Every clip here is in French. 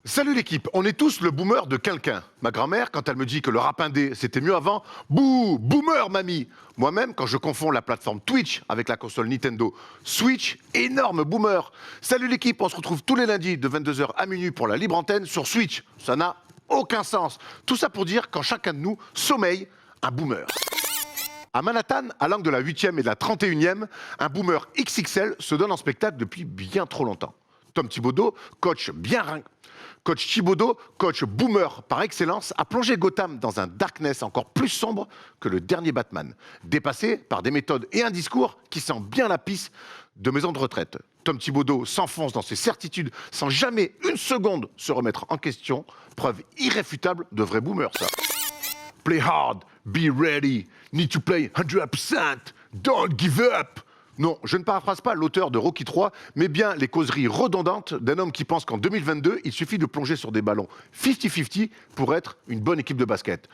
Salut l'équipe, on est tous le boomer de quelqu'un. Ma grand-mère, quand elle me dit que le rap indé c'était mieux avant, bouh, boomer mamie. Moi-même, quand je confonds la plateforme Twitch avec la console Nintendo Switch, énorme boomer. Salut l'équipe, on se retrouve tous les lundis de 22h à minuit pour la libre antenne sur Switch. Ça n'a aucun sens. Tout ça pour dire qu'en chacun de nous sommeille un boomer. À Manhattan, à l'angle de la 8e et de la 31e, un boomer XXL se donne en spectacle depuis bien trop longtemps. Tom Thibodeau, Coach Thibodeau, coach boomer par excellence, a plongé Gotham dans un darkness encore plus sombre que le dernier Batman, dépassé par des méthodes et un discours qui sent bien la pisse de maison de retraite. Tom Thibodeau s'enfonce dans ses certitudes sans jamais une seconde se remettre en question, preuve irréfutable de vrai boomer ça. Play hard, be ready, need to play 100%, don't give up. Non, je ne paraphrase pas l'auteur de Rocky 3, mais bien les causeries redondantes d'un homme qui pense qu'en 2022, il suffit de plonger sur des ballons 50-50 pour être une bonne équipe de basket.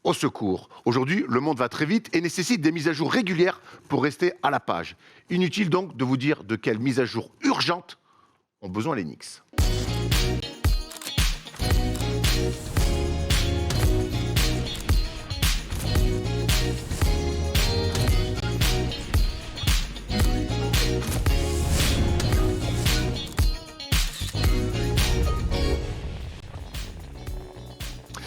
Au secours. Aujourd'hui, le monde va très vite et nécessite des mises à jour régulières pour rester à la page. Inutile donc de vous dire de quelles mises à jour urgentes ont besoin les Knicks.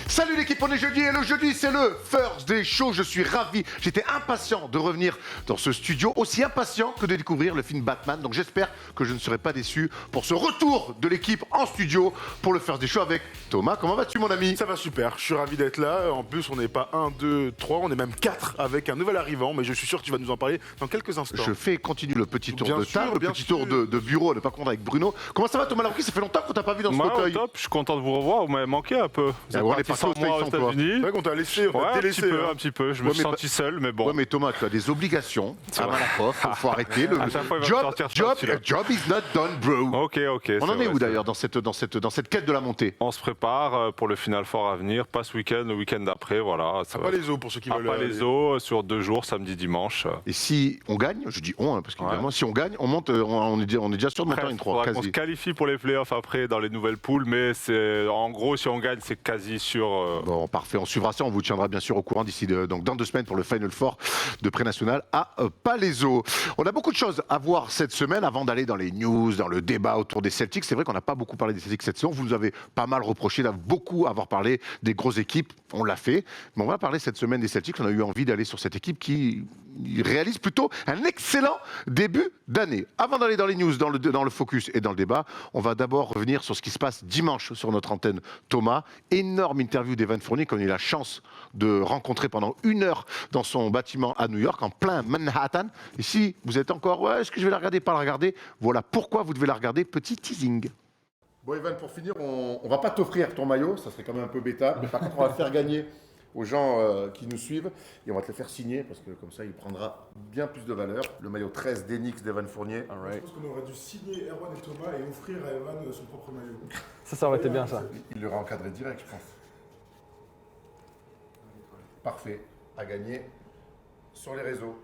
Salut l'équipe, on est jeudi et le jeudi c'est le First Day Show. Je suis ravi, j'étais impatient de revenir dans ce studio, aussi impatient que de découvrir le film Batman. Donc j'espère que je ne serai pas déçu pour ce retour de l'équipe en studio pour le First Day Show avec Thomas. Comment vas-tu mon ami? Ça va super, je suis ravi d'être là. En plus on n'est pas 1, 2, 3, on est même 4 avec un nouvel arrivant. Mais je suis sûr que tu vas nous en parler dans quelques instants. Je fais continue le petit tour Bien de sûr, table, le bien petit sûr. tour de bureau, on n'est pas content avec Bruno. Comment ça va Thomas Larocchi? Ça fait longtemps qu'on t'a pas vu dans ce Moi, fauteuil. top, je suis content de vous revoir, vous m'avez manqué un peu. Vous êtes on est parti parti sans au moi aux States sans toi. États-Unis. C'est vrai qu'on t'a laissé, on Ouais, t'a délaissé. un petit peu, je me Ouais, suis mais senti seul, mais bon. Ouais mais Thomas, tu as des obligations à vrai. Malakoff, faut arrêter. Le À chaque fois, il va me sortir ça, celui-là. job is not done bro. Ok, On en est où vrai, d'ailleurs dans cette quête de la montée? On se prépare pour le Final Four à venir, pas ce week-end, le week-end d'après, voilà. À pas les os pour ceux qui À veulent. pas les os, sur 2 jours, samedi, dimanche. Et si on gagne, je dis on, hein, parce qu'évidemment, si on gagne, on monte, on est déjà sûr de monter en une 3, Faudra qu'on se quasi. qualifie pour les playoffs après dans les nouvelles poules, mais c'est en gros, si on gagne, c'est quasi sûr. Bon, parfait, on suivra ça, on vous tiendra bien sûr au courant d'ici donc dans 2 semaines pour le Final Four de pré-national à Palaiseau. On a beaucoup de choses à voir cette semaine avant d'aller dans les news, dans le débat autour des Celtics. C'est vrai qu'on n'a pas beaucoup parlé des Celtics cette saison. Vous nous avez pas mal reproché d'avoir beaucoup parlé des grosses équipes. On l'a fait. Mais on va parler cette semaine des Celtics. On a eu envie d'aller sur cette équipe qui réalise plutôt un excellent début d'année. Avant d'aller dans les news, dans le focus et dans le débat, on va d'abord revenir sur ce qui se passe dimanche sur notre antenne Thomas. Énorme interview d'Evan Fournier qu'on a eu la chance de rencontrer pendant 1 heure dans son bâtiment à New York, en plein Manhattan. Et si vous êtes encore, ouais, est-ce que je vais la regarder, pas la regarder? Voilà pourquoi vous devez la regarder. Petit teasing. Bon, Evan, pour finir, on va pas t'offrir ton maillot, ça serait quand même un peu bêta. Mais par contre, on va le faire gagner aux gens qui nous suivent et on va te le faire signer parce que comme ça, il prendra bien plus de valeur. Le maillot 13 d'Enix d'Evan Fournier. Je pense qu'on aurait dû signer Erwan et Thomas et offrir à Evan son propre maillot. Ça aurait été bien ça. Il l'aurait encadré direct, je pense. Parfait. À gagner sur les réseaux.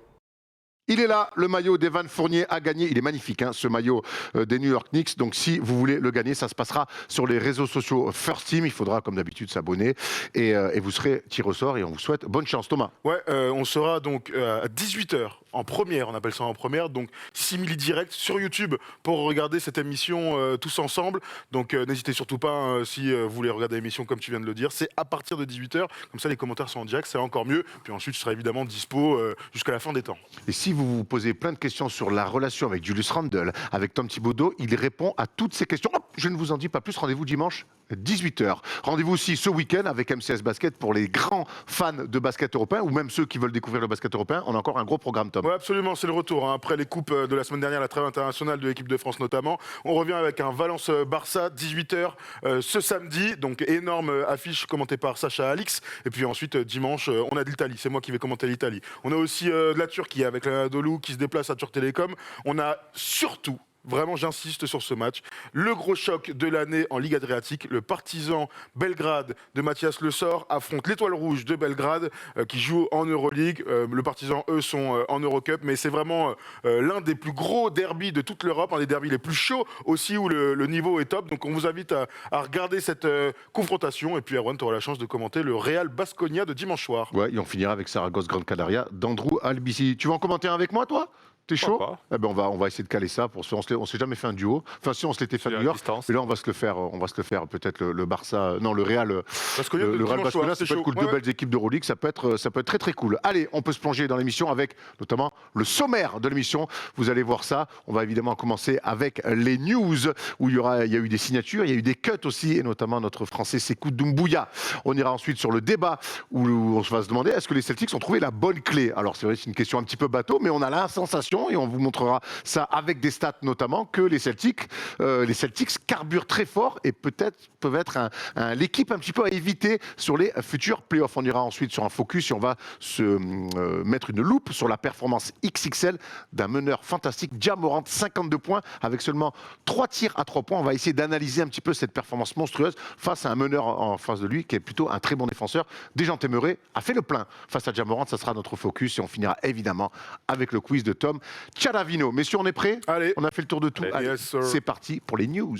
Il est là, le maillot d'Evan Fournier à gagner. Il est magnifique, hein, ce maillot des New York Knicks. Donc, si vous voulez le gagner, ça se passera sur les réseaux sociaux First Team. Il faudra, comme d'habitude, s'abonner. Et vous serez tiré au sort et on vous souhaite bonne chance. Thomas. Ouais, on sera donc à 18h en première, on appelle ça en première, donc simili direct sur YouTube pour regarder cette émission tous ensemble. Donc n'hésitez surtout pas si vous voulez regarder l'émission comme tu viens de le dire. C'est à partir de 18h, comme ça les commentaires sont en direct, c'est encore mieux. Puis ensuite, je serai évidemment dispo jusqu'à la fin des temps. Et si vous vous posez plein de questions sur la relation avec Julius Randle, avec Tom Thibodeau, il répond à toutes ces questions. Hop, je ne vous en dis pas plus, rendez-vous dimanche 18h. Rendez-vous aussi ce week-end avec MCS Basket pour les grands fans de basket européen ou même ceux qui veulent découvrir le basket européen. On a encore un gros programme, Tom. Oui, absolument, c'est le retour. Hein. Après les coupes de la semaine dernière, la trêve internationale de l'équipe de France notamment, on revient avec un Valence-Barça, 18h ce samedi. Donc énorme affiche commentée par Sacha Alix. Et puis ensuite, dimanche, on a de l'Italie. C'est moi qui vais commenter l'Italie. On a aussi de la Turquie avec la Dolou qui se déplace à Turk Télécom. On a surtout vraiment j'insiste sur ce match. Le gros choc de l'année en Ligue Adriatique, le Partizan Belgrade de Mathias Le Sort affronte l'Étoile Rouge de Belgrade qui joue en Euroleague. Le Partizan, eux, sont en Eurocup, mais c'est vraiment l'un des plus gros derbys de toute l'Europe, un des derbys les plus chauds aussi où le niveau est top. Donc on vous invite à regarder cette confrontation. Et puis Erwan, tu auras la chance de commenter le Real Baskonia de dimanche soir. Ouais, et on finira avec Saragosse Grande Canaria d'Andrew Albici. Tu vas en commenter un avec moi, toi? T'es chaud? Eh ben on va essayer de caler ça. On s'est jamais fait un duo. Enfin, si on se l'était fait à New York. Et là, on va se le faire peut-être le Barça. Non, le Real. Le Real Baskonia, ça peut être cool. Deux belles équipes d'Euroleague, ça peut être très très cool. Allez, on peut se plonger dans l'émission avec notamment le sommaire de l'émission. Vous allez voir ça. On va évidemment commencer avec les news où il y a eu des signatures, il y a eu des cuts aussi, et notamment notre Français Sékou Doumbouya. On ira ensuite sur le débat où on va se demander est-ce que les Celtics ont trouvé la bonne clé. Alors c'est vrai, c'est une question un petit peu bateau, mais on a la sensation, et on vous montrera ça avec des stats notamment, que les Celtics carburent très fort et peut-être peuvent être l'équipe un petit peu à éviter sur les futurs playoffs. On ira ensuite sur un focus et on va se mettre une loupe sur la performance XXL d'un meneur fantastique, Ja Morant, 52 points avec seulement 3 tirs à 3 points. On va essayer d'analyser un petit peu cette performance monstrueuse face à un meneur en face de lui qui est plutôt un très bon défenseur. Dejan Temeré a fait le plein face à Ja Morant, ça sera notre focus, et on finira évidemment avec le quiz de Tom Ciaravino. Messieurs, on est prêts? Allez. On a fait le tour de tout. Allez, yes, sir. C'est parti pour les news.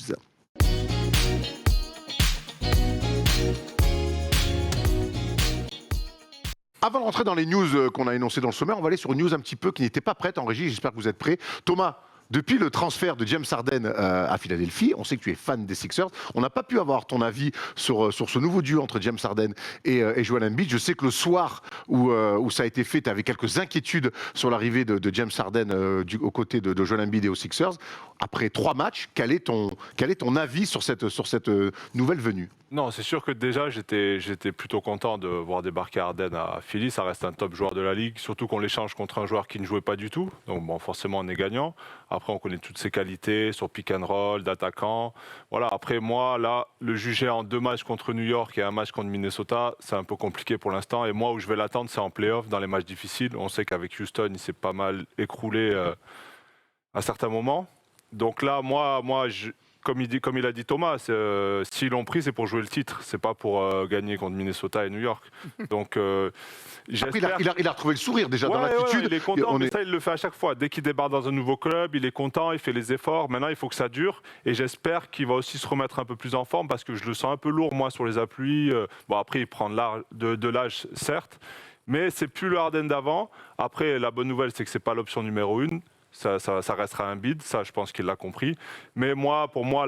Avant de rentrer dans les news qu'on a énoncées dans le sommaire, on va aller sur une news un petit peu qui n'était pas prête en régie. J'espère que vous êtes prêts. Thomas, depuis le transfert de James Harden à Philadelphie, on sait que tu es fan des Sixers. On n'a pas pu avoir ton avis sur ce nouveau duo entre James Harden et Joel Embiid. Je sais que le soir où ça a été fait, tu avais quelques inquiétudes sur l'arrivée de James Harden aux côtés de Joel Embiid et aux Sixers. Après 3 matchs, quel est ton avis sur cette nouvelle venue? Non, c'est sûr que déjà, j'étais plutôt content de voir débarquer Harden à Philly. Ça reste un top joueur de la Ligue, surtout qu'on l'échange contre un joueur qui ne jouait pas du tout. Donc bon, forcément, on est gagnant. Après, on connaît toutes ses qualités sur pick and roll, d'attaquant. Voilà, après, moi, là, le juger en 2 matchs contre New York et un match contre Minnesota, c'est un peu compliqué pour l'instant. Et moi, où je vais l'attendre, c'est en play-off, dans les matchs difficiles. On sait qu'avec Houston, il s'est pas mal écroulé à certains moments. Donc là, moi comme il a dit Thomas, s'ils l'ont pris, c'est pour jouer le titre. C'est pas pour gagner contre Minnesota et New York. Donc, après, il a retrouvé le sourire déjà dans l'attitude. Il est content, mais ça, il le fait à chaque fois. Dès qu'il débarque dans un nouveau club, il est content, il fait les efforts. Maintenant, il faut que ça dure. Et j'espère qu'il va aussi se remettre un peu plus en forme parce que je le sens un peu lourd, moi, sur les appuis. Bon, après, il prend de l'âge, certes. Mais c'est plus le Harden d'avant. Après, la bonne nouvelle, c'est que c'est pas l'option numéro 1. Ça restera un bid, ça je pense qu'il l'a compris. Mais pour moi,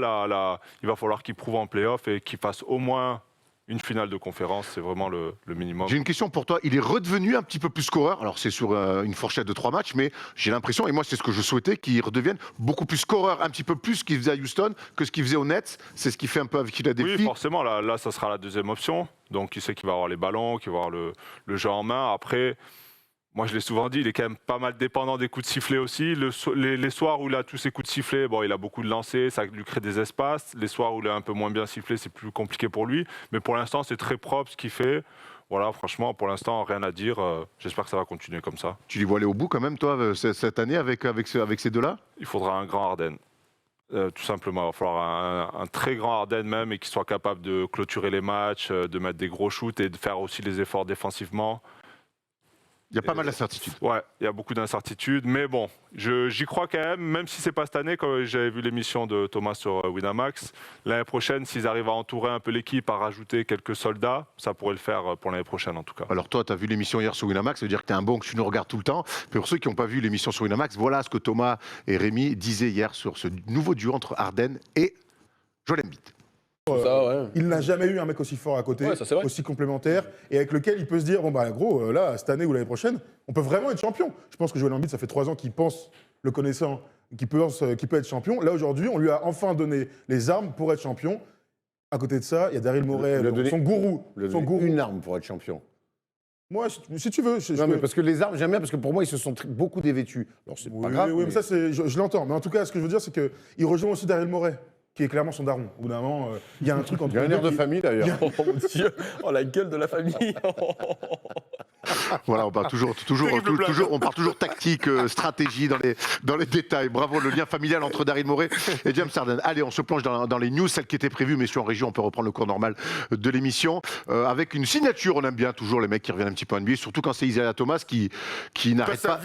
il va falloir qu'il prouve en play-off et qu'il fasse au moins une finale de conférence, c'est vraiment le minimum. J'ai une question pour toi, il est redevenu un petit peu plus scoreur, alors c'est sur une fourchette de 3 matchs, mais j'ai l'impression, et moi c'est ce que je souhaitais, qu'il redevienne beaucoup plus scoreur, un petit peu plus ce qu'il faisait à Houston que ce qu'il faisait aux Nets, c'est ce qu'il fait un peu avec Philadelphie. Oui, forcément, là ça sera la deuxième option, donc il sait qu'il va avoir les ballons, qu'il va avoir le jeu en main. Après, moi, je l'ai souvent dit, il est quand même pas mal dépendant des coups de sifflet aussi. Les soirs où il a tous ses coups de sifflet, bon, il a beaucoup de lancers, ça lui crée des espaces. Les soirs où il est un peu moins bien sifflé, c'est plus compliqué pour lui. Mais pour l'instant, c'est très propre ce qu'il fait. Voilà, franchement, pour l'instant, rien à dire. J'espère que ça va continuer comme ça. Tu les vois aller au bout quand même, toi, cette année, avec ces deux-là? Il faudra un grand Harden. Tout simplement, il va falloir un très grand Harden même, et qu'il soit capable de clôturer les matchs, de mettre des gros shoots et de faire aussi les efforts défensivement. Il y a pas mal d'incertitudes. Ouais, il y a beaucoup d'incertitudes, mais bon, j'y crois quand même si c'est pas cette année, quand j'avais vu l'émission de Thomas sur Winamax, l'année prochaine, s'ils arrivent à entourer un peu l'équipe, à rajouter quelques soldats, ça pourrait le faire pour l'année prochaine en tout cas. Alors toi, tu as vu l'émission hier sur Winamax, ça veut dire que tu es un bon, que tu nous regardes tout le temps. Mais pour ceux qui n'ont pas vu l'émission sur Winamax, voilà ce que Thomas et Rémi disaient hier sur ce nouveau duo entre Harden et Joel Embiid. Il n'a jamais eu un mec aussi fort à côté, aussi complémentaire, et avec lequel il peut se dire, bon bah gros, là, cette année ou l'année prochaine, on peut vraiment être champion. Je pense que Joel Embiid, ça fait 3 ans qu'il pense, le connaissant, qu'il peut être champion. Là, aujourd'hui, on lui a enfin donné les armes pour être champion. À côté de ça, il y a Daryl Morey, son gourou. Une arme pour être champion. Moi, si tu veux. Non, mais parce que les armes, j'aime bien, parce que pour moi, ils se sont beaucoup dévêtus. Alors, c'est pas grave. Oui, mais ça, je l'entends. Mais en tout cas, ce que je veux dire, c'est qu'il rejoint aussi Daryl Morey, qui est clairement son daron. Au bout d'un moment, il y a un truc entre il y a un air de famille, d'ailleurs. Oh mon Dieu, oh la gueule de la famille. Voilà, on part toujours tactique, stratégie dans les détails. Bravo, le lien familial entre Daryl Morey et James Harden. Allez, on se plonge dans les news, celles qui étaient prévues, mais en régie, on peut reprendre le cours normal de l'émission. Avec une signature, on aime bien toujours les mecs qui reviennent un petit peu en NBA, surtout quand c'est Isaiah Thomas qui n'arrête pas.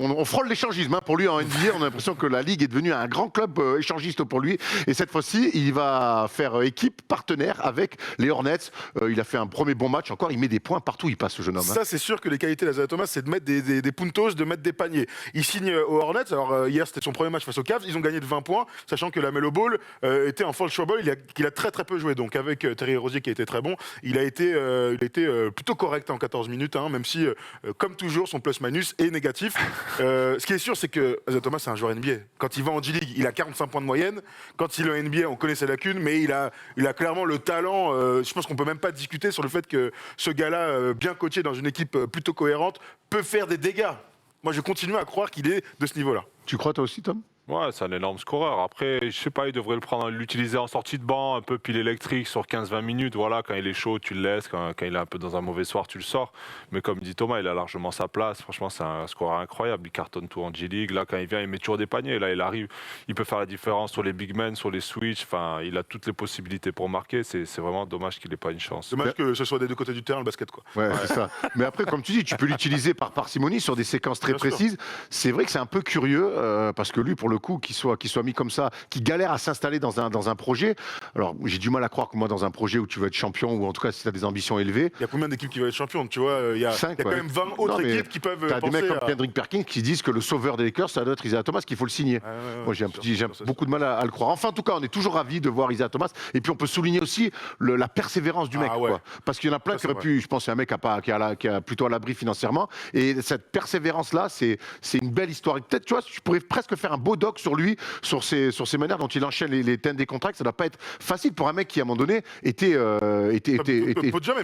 On frôle l'échangisme. Pour lui en NBA, on a l'impression que la Ligue est devenue un grand club échangiste pour lui. Et cette fois-ci, il va faire équipe partenaire avec les Hornets. Il a fait un premier bon match encore. Il met des points partout où il passe, ce jeune homme. Ça, c'est sûr que les qualités d'Isaiah Thomas, c'est de mettre des puntos, de mettre des paniers. Il signe aux Hornets. Alors, hier, c'était son premier match face aux Cavs. Ils ont gagné de 20 points, sachant que la Melo Ball était en foul trouble. Il a très très peu joué. Donc, avec Terry Rozier qui a été très bon, il a été plutôt correct en 14 minutes, même si, comme toujours, son plus-minus est négatif. Ce qui est sûr, c'est que Isaiah Thomas, c'est un joueur NBA. Quand il va en G-League, il a 45 points de moyenne. Quand il est en NBA, on connaît ses lacunes, mais il a clairement le talent. Je pense qu'on peut même pas discuter sur le fait que ce gars-là, bien coaché dans une équipe plutôt cohérente, peut faire des dégâts. Moi, je continue à croire qu'il est de ce niveau-là. Tu crois toi aussi, Tom ? Ouais, c'est un énorme scoreur. Après, je sais pas, il devrait l'utiliser en sortie de banc, un peu pile électrique sur 15-20 minutes. Voilà, quand il est chaud, tu le laisses. Quand il est un peu dans un mauvais soir, tu le sors. Mais comme dit Thomas, il a largement sa place. Franchement, c'est un scoreur incroyable. Il cartonne tout en G-League. Là, quand il vient, il met toujours des paniers. Là, il arrive, il peut faire la différence sur les big men, sur les switches. Enfin, il a toutes les possibilités pour marquer. C'est vraiment dommage qu'il n'ait pas une chance. Dommage que ce soit des deux côtés du terrain, le basket, quoi. Ouais, c'est ça. Mais après, comme tu dis, tu peux l'utiliser par parcimonie sur des séquences très précises. C'est vrai que c'est un peu curieux parce que lui, pour le coup, qu'il soit mis comme ça, qui galère à s'installer dans un projet. Alors, j'ai du mal à croire que moi, dans un projet où tu veux être champion, ou en tout cas, si tu as des ambitions élevées. Il y a combien d'équipes qui veulent être champion ? Tu vois, il y a quand même 20 autres équipes qui peuvent. Tu as des mecs comme Kendrick Perkins qui disent que le sauveur des Lakers, ça doit être Isaiah Thomas, qu'il faut le signer. Moi, j'ai beaucoup de mal à le croire. Enfin, en tout cas, on est toujours ravis de voir Isaiah Thomas. Et puis, on peut souligner aussi la persévérance du mec. Quoi. Parce qu'il y en a plein qui auraient pu. Je pense c'est un mec qui est plutôt à l'abri financièrement. Et cette persévérance-là, c'est une belle histoire. Peut-être, tu vois, tu pourrais presque faire un beau doc sur lui, sur ses manières dont il enchaîne les thèmes des contrats. Ça doit pas être facile pour un mec qui, à un moment donné, était podium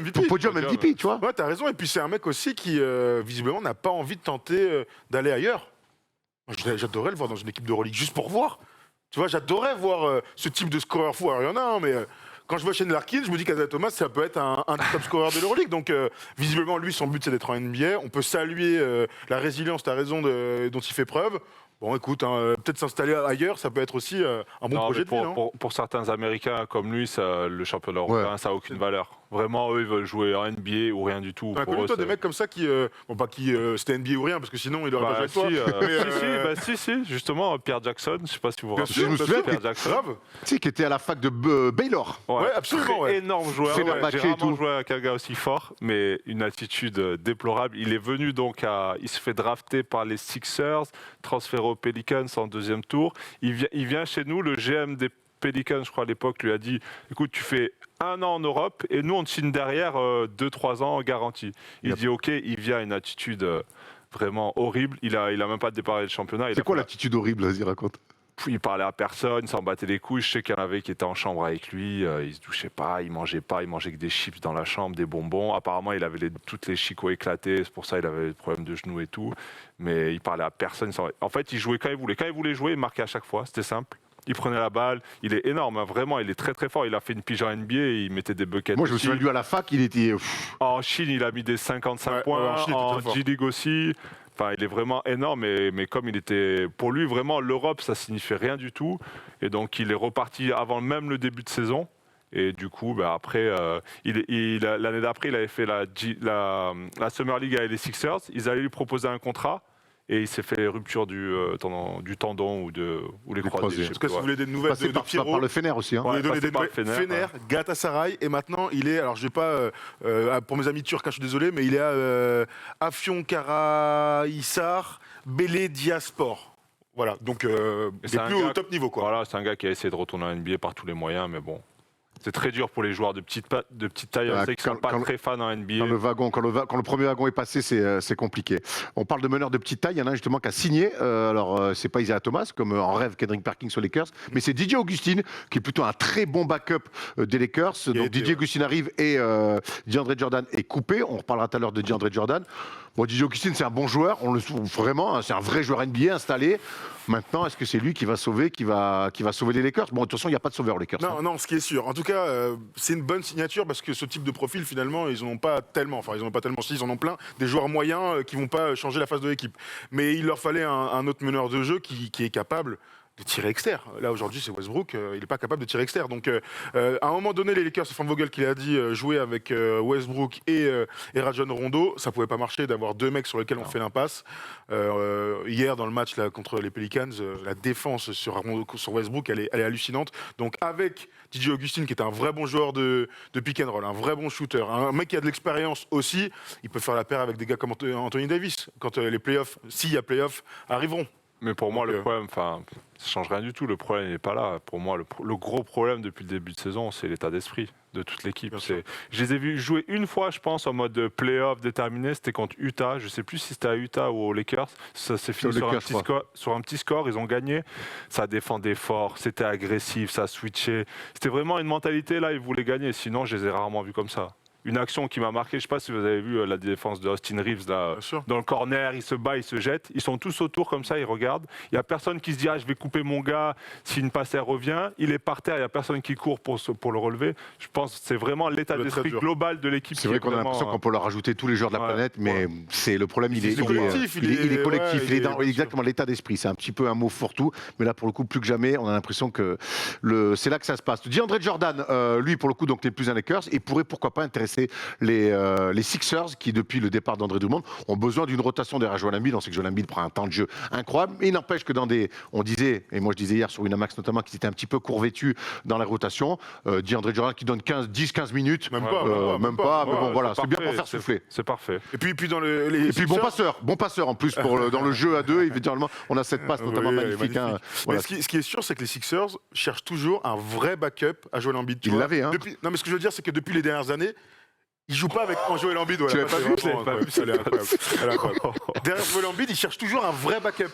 MVP, tu vois. Ouais, t'as raison. Et puis, c'est un mec aussi qui, visiblement, n'a pas envie de tenter d'aller ailleurs. J'adorais le voir dans une équipe de Euroleague, juste pour voir. Tu vois, j'adorais voir ce type de scoreur fou. Alors, il y en a un, mais quand je vois Shane Larkin, je me dis qu'Isaiah Thomas, ça peut être un des top scoreurs de l'Euroleague. Donc, visiblement, lui, son but, c'est d'être en NBA. On peut saluer la résilience, t'as raison, dont il fait preuve. Bon, écoute, peut-être s'installer ailleurs, ça peut être aussi un bon projet de vie, non ? Pour certains Américains comme lui, le championnat européen, ça n'a aucune valeur. Vraiment, eux, ils veulent jouer en NBA ou rien du tout. T'as connu, toi, des mecs comme ça qui... c'était NBA ou rien, parce que sinon, il aurait pas joué avec toi. Si, justement, Pierre Jackson, je ne sais pas si vous vous rappelez. Je me souviens, Pierre Jackson. Qui était à la fac de Baylor. Ouais, absolument. Énorme joueur. J'ai rarement joué avec un gars aussi fort, mais une attitude déplorable. Il est venu il se fait drafter par les Sixers, transféré aux Pelicans en deuxième tour. Il vient chez nous, le GM des Pelicans, je crois à l'époque, lui a dit « Écoute, tu fais 1 an en Europe et nous, on te signe derrière 2-3 ans garantie. » Il dit « Ok, il vient une attitude vraiment horrible. Il a même pas déparé le championnat. C'est quoi l'attitude horrible, vas-y, raconte. Il parlait à personne, il s'en battait les couilles. Je sais qu'il y en avait qui étaient en chambre avec lui. Il se douchait pas, il mangeait que des chips dans la chambre, des bonbons. Apparemment, il avait toutes les chicots éclatés. C'est pour ça qu'il avait des problèmes de genoux et tout. Mais il parlait à personne. En fait, il jouait quand il voulait. Quand il voulait jouer, il marquait à chaque fois. C'était simple. Il prenait la balle, il est énorme, vraiment, il est très très fort. Il a fait une pige en NBA, il mettait des buckets. Moi, je me souviens de lui à la fac, il était. En Chine, il a mis des 55 points, en G-League aussi. Enfin, il est vraiment énorme, mais comme il était. Pour lui, vraiment, l'Europe, ça signifiait rien du tout. Et donc, il est reparti avant même le début de saison. Et du coup, après, l'année d'après, il avait fait la Summer League avec les Sixers. Ils allaient lui proposer un contrat. Et il s'est fait rupture du tendon ou les croisés. Est-ce que si vous voulez des nouvelles de Pierrot, par le Fener aussi. Vous voulez donner des nouvelles Fener, Galatasaray, et maintenant il est, alors je vais pas, pour mes amis turcs, je suis désolé, mais il est à Afyonkarahisar Belediyespor. Voilà, donc il est plus au top niveau, quoi. Voilà, c'est un gars qui a essayé de retourner en NBA par tous les moyens, mais bon. C'est très dur pour les joueurs de petite taille, on sait qu'ils ne sont pas très fans en NBA. Quand le premier wagon est passé, c'est compliqué. On parle de meneurs de petite taille, il y en a un justement qui a signé. Alors, c'est pas Isaiah Thomas, comme en rêve Kendrick Perkins sur les Lakers, mais c'est DJ Augustin, qui est plutôt un très bon backup des Lakers. Donc DJ Augustin arrive et DeAndre Jordan est coupé. On reparlera tout à l'heure de DeAndre Jordan. Bon, DJ Augustin, c'est un bon joueur, vraiment, hein, c'est un vrai joueur NBA installé. Maintenant, est-ce que c'est lui qui va sauver les Lakers? Bon, de toute façon, il n'y a pas de sauveur, Lakers. Non, non, ce qui est sûr. En tout cas, c'est une bonne signature parce que ce type de profil, finalement, ils n'en ont pas tellement. Enfin, ils n'en ont pas tellement. Si, ils en ont plein. Des joueurs moyens qui ne vont pas changer la face de l'équipe. Mais il leur fallait un autre meneur de jeu qui est capable de tirer externe. Là, aujourd'hui, c'est Westbrook. Il n'est pas capable de tirer externe. Donc, à un moment donné, les Lakers, c'est Frank Vogel qui l'a dit, jouer avec Westbrook et Rajon Rondo, ça ne pouvait pas marcher d'avoir deux mecs sur lesquels on fait l'impasse. Hier, dans le match là, contre les Pelicans, la défense sur Westbrook, elle est hallucinante. Donc, avec DJ Augustin, qui est un vrai bon joueur de pick and roll, un vrai bon shooter, un mec qui a de l'expérience aussi, il peut faire la paire avec des gars comme Anthony Davis, quand les playoffs, s'il y a playoffs, arriveront. Mais pour moi, le problème, ça ne change rien du tout. Le problème n'est pas là. Pour moi, le gros problème depuis le début de saison, c'est l'état d'esprit de toute l'équipe. Je les ai vus jouer une fois, je pense, en mode play-off déterminé. C'était contre Utah. Je ne sais plus si c'était à Utah ou aux Lakers. Ça s'est fini sur un petit score. Ils ont gagné. Ça défendait fort. C'était agressif. Ça switchait. C'était vraiment une mentalité. Là, ils voulaient gagner. Sinon, je les ai rarement vus comme ça. Une action qui m'a marqué, je ne sais pas si vous avez vu la défense de Austin Reeves là, dans le corner, il se bat, il se jette. Ils sont tous autour comme ça, ils regardent. Il n'y a personne qui se dit je vais couper mon gars si une passe revient. Il est par terre, il n'y a personne qui court pour le relever. Je pense que c'est vraiment l'état d'esprit global de l'équipe. C'est vrai qu'on a l'impression qu'on peut leur rajouter tous les joueurs de la planète, mais c'est le problème, il est collectif. Exactement, l'état d'esprit. C'est un petit peu un mot fourre-tout, mais là pour le coup, plus que jamais, on a l'impression que c'est là que ça se passe. DeAndre Jordan, lui pour le coup, donc n'est plus un Lakers et pourrait pourquoi pas intéresser les Sixers qui, depuis le départ d'André Drummond, ont besoin d'une rotation derrière Joel Embiid. On sait que Joel Embiid prend un temps de jeu incroyable. Mais il n'empêche que on disait, et moi je disais hier sur Winamax notamment, qu'ils étaient un petit peu court vêtus dans la rotation. DeAndre Jordan qui donne 10-15 minutes. Même pas. Mais bon, voilà, c'est bien pour faire souffler. C'est parfait. Et puis dans et puis bon passeur en plus dans le jeu à deux. Évidemment, on a cette passe notamment magnifique. Hein, voilà. Ce qui est sûr, c'est que les Sixers cherchent toujours un vrai backup à Joel Embiid. Ils l'avaient. Hein. Non, mais ce que je veux dire, c'est que depuis les dernières années, il joue pas avec Joel Embiid. Tu l'as pas vu? Elle est incroyable. Derrière Joel Embiid, il cherche toujours un vrai backup.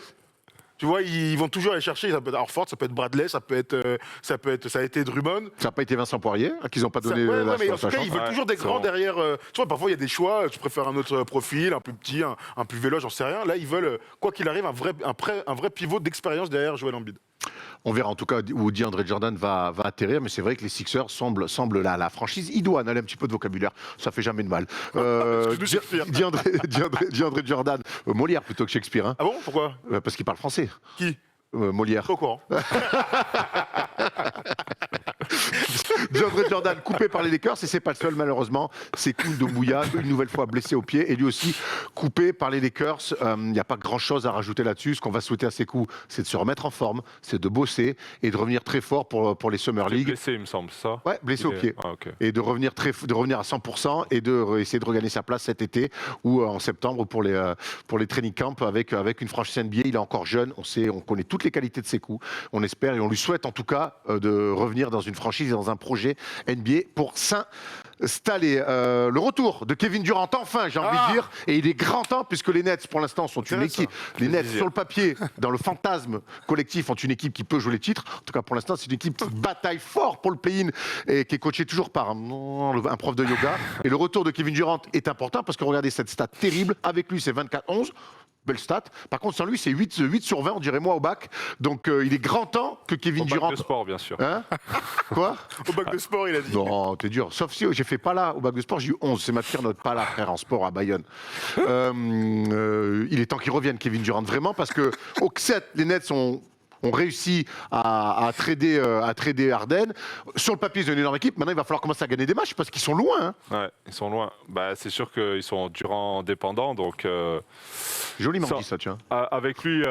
Tu vois, ils vont toujours aller chercher. Ça peut être Horford, ça peut être Bradley, ça a été Drummond. Ça n'a pas été Vincent Poirier, qu'ils n'ont pas donné mais en tout cas, ils veulent toujours des grands derrière. Tu vois, parfois il y a des choix. Je préfère un autre profil, un plus petit, un plus vélo, j'en sais rien. Là, ils veulent, quoi qu'il arrive, un vrai pivot d'expérience derrière Joel Embiid. On verra en tout cas où DeAndre Jordan va atterrir, mais c'est vrai que les Sixers semblent la franchise idoine. Allez, un petit peu de vocabulaire, ça fait jamais de mal. DeAndre Jordan, Molière plutôt que Shakespeare. Hein. Ah bon, pourquoi? Parce qu'il parle français. Qui? Molière. Pas au courant. DeAndre Jordan coupé par les Lakers et c'est pas le seul malheureusement. C'est Koun Doumbouya, une nouvelle fois blessé au pied et lui aussi coupé par les Lakers. Il n'y a pas grand chose à rajouter là-dessus. Ce qu'on va souhaiter à Sekou, c'est de se remettre en forme, c'est de bosser et de revenir très fort pour les Summer League. Blessé, il me semble, ça. Ouais, blessé au pied. Ah, okay. Et de revenir à 100% et essayer de regagner sa place cet été ou en septembre pour les training camps avec une franchise NBA. Il est encore jeune, on connaît toutes les qualités de Sekou. On espère et on lui souhaite en tout cas de revenir dans une franchise et dans un projet NBA pour s'installer. Le retour de Kevin Durant, enfin, j'ai envie de dire, et il est grand temps puisque les Nets, pour l'instant, sont une équipe. Les Nets, sur le papier, dans le fantasme collectif, ont une équipe qui peut jouer les titres. En tout cas, pour l'instant, c'est une équipe qui bataille fort pour le play-in et qui est coachée toujours par un prof de yoga. Et le retour de Kevin Durant est important parce que regardez cette stat terrible. Avec lui, c'est 24-11. Belle stat. Par contre, sans lui, c'est 8 sur 20, on dirait moi au bac. Donc, il est grand temps que Kevin Durant... Au bac de sport, bien sûr. Hein? Quoi? Au bac de sport, il a dit. Non, t'es dur. Sauf si j'ai fait pas là. Au bac de sport, j'ai eu 11. C'est ma pire note pas là, frère, en sport à Bayonne. Il est temps qu'il revienne, Kevin Durant, vraiment, parce que au 7, les Nets ont réussi à trader Harden. Sur le papier, ils ont une énorme équipe. Maintenant, il va falloir commencer à gagner des matchs parce qu'ils sont loin. Hein. Ouais, ils sont loin. Bah, c'est sûr qu'ils sont Durant dépendants. Donc, joliment dit ça, tiens. Avec lui,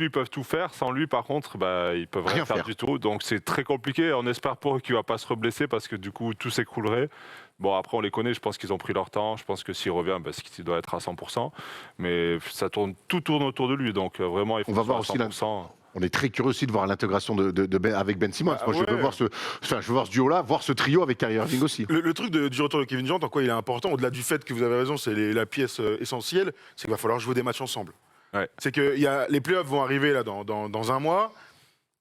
ils peuvent tout faire. Sans lui, par contre, ils peuvent rien faire du tout. Donc, c'est très compliqué. On espère pour eux qu'il ne va pas se reblesser parce que du coup, tout s'écroulerait. Bon, après, on les connaît. Je pense qu'ils ont pris leur temps. Je pense que s'il revient, il doit être à 100%. Mais tout tourne autour de lui. Donc, vraiment, il faut on va voir aussi 100%. On est très curieux aussi de voir l'intégration avec Ben Simmons. Moi, je veux voir ce duo-là, voir ce trio avec Kyrie Irving aussi. Le truc du retour de Kevin Durant, en quoi il est important, au-delà du fait que vous avez raison, c'est la pièce essentielle, c'est qu'il va falloir jouer des matchs ensemble. Ouais. C'est que les playoffs vont arriver là, dans un mois.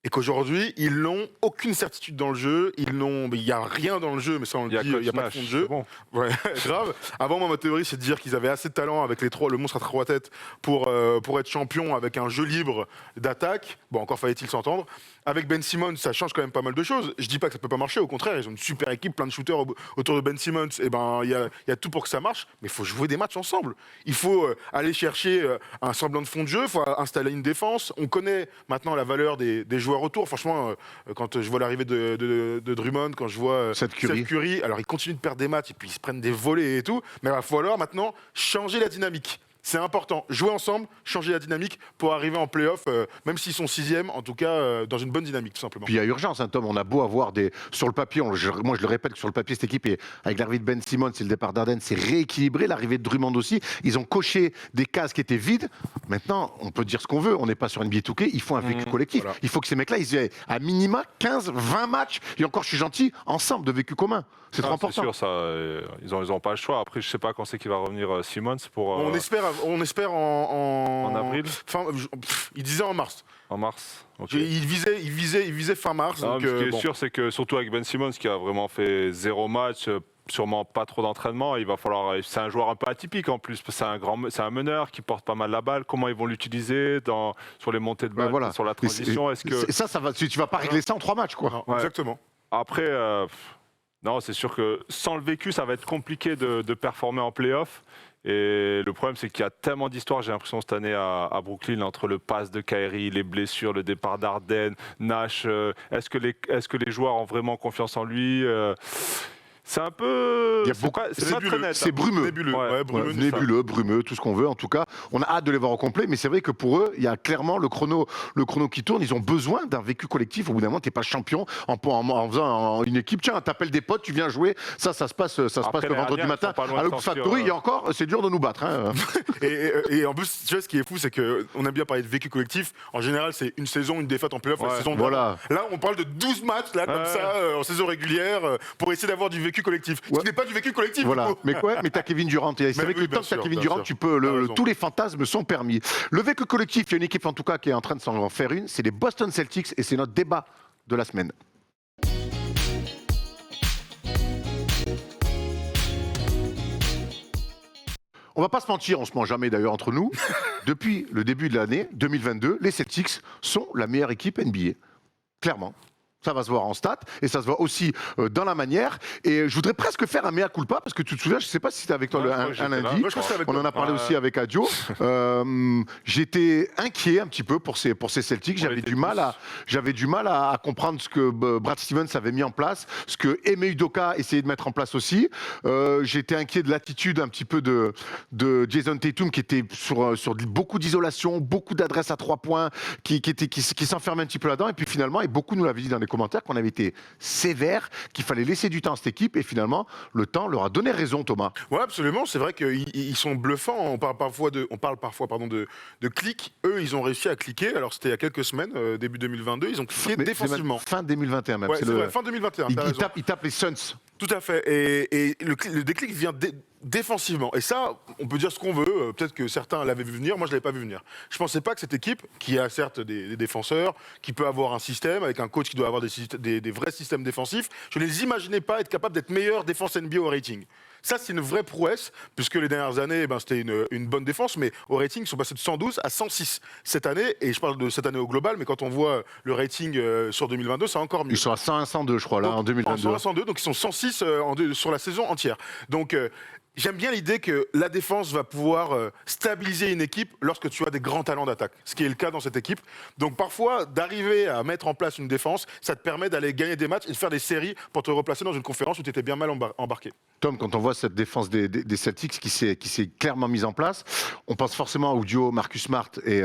et qu'aujourd'hui, ils n'ont aucune certitude dans le jeu. Il n'y a rien dans le jeu, mais ça, on le dit, il n'y a pas de fond de jeu. Bon. Ouais, grave. Avant, moi, ma théorie, c'est de dire qu'ils avaient assez de talent avec le monstre à 3 têtes pour être champion avec un jeu libre d'attaque. Bon, encore fallait-il s'entendre. Avec Ben Simmons, ça change quand même pas mal de choses. Je dis pas que ça peut pas marcher, au contraire, ils ont une super équipe, plein de shooters autour de Ben Simmons. Et ben, il y a tout pour que ça marche, mais il faut jouer des matchs ensemble. Il faut aller chercher un semblant de fond de jeu, il faut installer une défense. On connaît maintenant la valeur des joueurs autour. Franchement, quand je vois l'arrivée de Drummond, quand je vois Seth Curry, alors ils continuent de perdre des matchs et puis ils se prennent des volets et tout, mais il va falloir maintenant changer la dynamique. C'est important, jouer ensemble, changer la dynamique pour arriver en play-off, même s'ils sont 6e, en tout cas dans une bonne dynamique tout simplement. Puis il y a urgence, hein, Tom, on a beau avoir sur le papier, moi je le répète, sur le papier cette équipe, avec l'arrivée de Ben Simmons et le départ d'Arden, c'est rééquilibré, l'arrivée de Drummond aussi, ils ont coché des cases qui étaient vides. Maintenant, on peut dire ce qu'on veut, on n'est pas sur NBA 2K, il faut un vécu collectif. Voilà. Il faut que ces mecs-là, ils aient à minima 15, 20 matchs, et encore je suis gentil, ensemble de vécu commun. C'est trop important. C'est sûr, ça, ils n'ont pas le choix. Après, je ne sais pas quand c'est qu'il va revenir Simmons pour... On espère en avril. Il disait en mars. En mars. Okay. Il visait fin mars. Non, donc, ce qui est sûr, c'est que surtout avec Ben Simmons qui a vraiment fait 0 match, sûrement pas trop d'entraînement, il va falloir. C'est un joueur un peu atypique en plus. C'est un meneur qui porte pas mal la balle. Comment ils vont l'utiliser sur les montées de balle, voilà. Sur la transition. Ça va. Tu vas pas régler ça en 3 matchs, quoi. Non, ouais. Exactement. Après. Non, c'est sûr que sans le vécu, ça va être compliqué de performer en play-off. Et le problème, c'est qu'il y a tellement d'histoires, j'ai l'impression, cette année à Brooklyn, entre le pass de Kyrie, les blessures, le départ d'Arden, Nash. Est-ce que les joueurs ont vraiment confiance en lui C'est un peu. C'est brumeux. Brumeux, tout ce qu'on veut. En tout cas, on a hâte de les voir au complet, mais c'est vrai que pour eux, il y a clairement le chrono qui tourne. Ils ont besoin d'un vécu collectif. Au bout d'un moment, t'es pas champion en faisant une équipe. Tiens, t'appelles des potes, tu viens jouer. Ça se passe le vendredi matin. À l'Oaks Factory, il y a encore, c'est dur de nous battre. Hein. et en plus, tu vois, ce qui est fou, c'est qu'on aime bien parler de vécu collectif. En général, c'est une saison, une défaite en playoff, la saison. Voilà. Là, on parle de 12 matchs, là, comme ça, en saison régulière, pour essayer d'avoir du vécu collectif. Ce n'est pas du vécu collectif. Voilà. Mais t'as Kevin Durant. C'est vrai que tant que t'as Kevin Durant, tu peux. Tous les fantasmes sont permis. Le vécu collectif, il y a une équipe en tout cas qui est en train de s'en faire une. C'est les Boston Celtics et c'est notre débat de la semaine. On va pas se mentir, on se ment jamais d'ailleurs entre nous. Depuis le début de l'année 2022, les Celtics sont la meilleure équipe NBA. Clairement. Ça va se voir en stats et ça se voit aussi dans la manière. Et je voudrais presque faire un mea culpa parce que tu te souviens, je ne sais pas si c'était avec toi un lundi. On en a parlé aussi avec Adio. J'étais inquiet un petit peu pour ces Celtics. J'avais du mal à comprendre ce que Brad Stevens avait mis en place, ce que Ime Udoka essayait de mettre en place aussi. J'étais inquiet de l'attitude un petit peu de Jason Tatum qui était sur beaucoup d'isolation, beaucoup d'adresses à 3 points, qui s'enfermait un petit peu là-dedans. Et puis finalement, et beaucoup nous l'avaient dit dans les commentaires qu'on avait été sévère, qu'il fallait laisser du temps à cette équipe et finalement le temps leur a donné raison, Thomas. Oui, absolument, c'est vrai qu'ils sont bluffants, on parle parfois de clics, eux ils ont réussi à cliquer, alors c'était il y a quelques semaines, début 2022, ils ont cliqué défensivement. Fin 2021 même. Ouais, c'est vrai, fin 2021, ils tapent les Suns. Tout à fait, et le déclic vient défensivement. Et ça, on peut dire ce qu'on veut. Peut-être que certains l'avaient vu venir. Moi, je ne l'avais pas vu venir. Je ne pensais pas que cette équipe, qui a certes des défenseurs, qui peut avoir un système, avec un coach qui doit avoir des vrais systèmes défensifs, je ne les imaginais pas être capables d'être meilleurs défense NBA au rating. Ça, c'est une vraie prouesse, puisque les dernières années, c'était une bonne défense, mais au rating, ils sont passés de 112 à 106 cette année. Et je parle de cette année au global, mais quand on voit le rating sur 2022, c'est encore mieux. Ils sont à 101, 102, je crois, là, donc, en 2022. 101, 102, donc ils sont 106 sur la saison entière. Donc, j'aime bien l'idée que la défense va pouvoir stabiliser une équipe lorsque tu as des grands talents d'attaque, ce qui est le cas dans cette équipe. Donc parfois, d'arriver à mettre en place une défense, ça te permet d'aller gagner des matchs et de faire des séries pour te replacer dans une conférence où tu étais bien mal embarqué. Tom, quand on voit cette défense des Celtics qui s'est clairement mise en place, on pense forcément au duo Marcus Smart et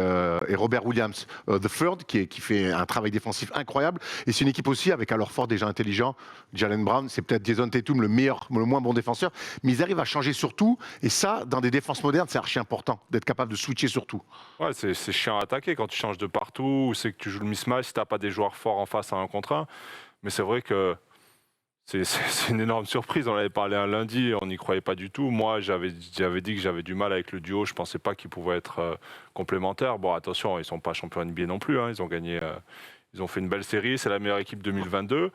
Robert Williams III, qui fait un travail défensif incroyable. Et c'est une équipe aussi avec à leur fort déjà intelligent, Jaylen Brown, c'est peut-être Jason Tatum le moins bon défenseur, mais ils arrivent à changer sur tout. Et ça, dans des défenses modernes, c'est archi important d'être capable de switcher sur tout. Ouais, c'est chiant à attaquer quand tu changes de partout, ou c'est que tu joues le mismatch si tu n'as pas des joueurs forts en face à 1 contre 1. Mais c'est vrai que c'est une énorme surprise. On avait parlé un lundi, on n'y croyait pas du tout. Moi, j'avais dit que j'avais du mal avec le duo. Je ne pensais pas qu'ils pouvaient être complémentaires. Bon, attention, ils ne sont pas champions NBA non plus. Hein. Ils ont gagné Ils ont fait une belle série, c'est la meilleure équipe 2022.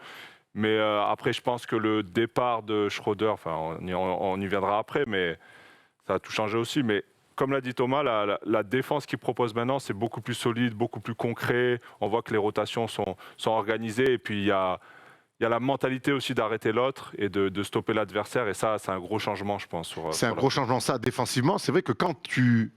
Mais après, je pense que le départ de Schroeder, enfin, on y viendra après, mais ça a tout changé aussi. Mais comme l'a dit Thomas, la défense qu'il propose maintenant, c'est beaucoup plus solide, beaucoup plus concret. On voit que les rotations sont organisées. Et puis, il y a la mentalité aussi d'arrêter l'autre et de stopper l'adversaire. Et ça, c'est un gros changement, je pense. C'est un gros changement, ça, défensivement. C'est vrai que quand tu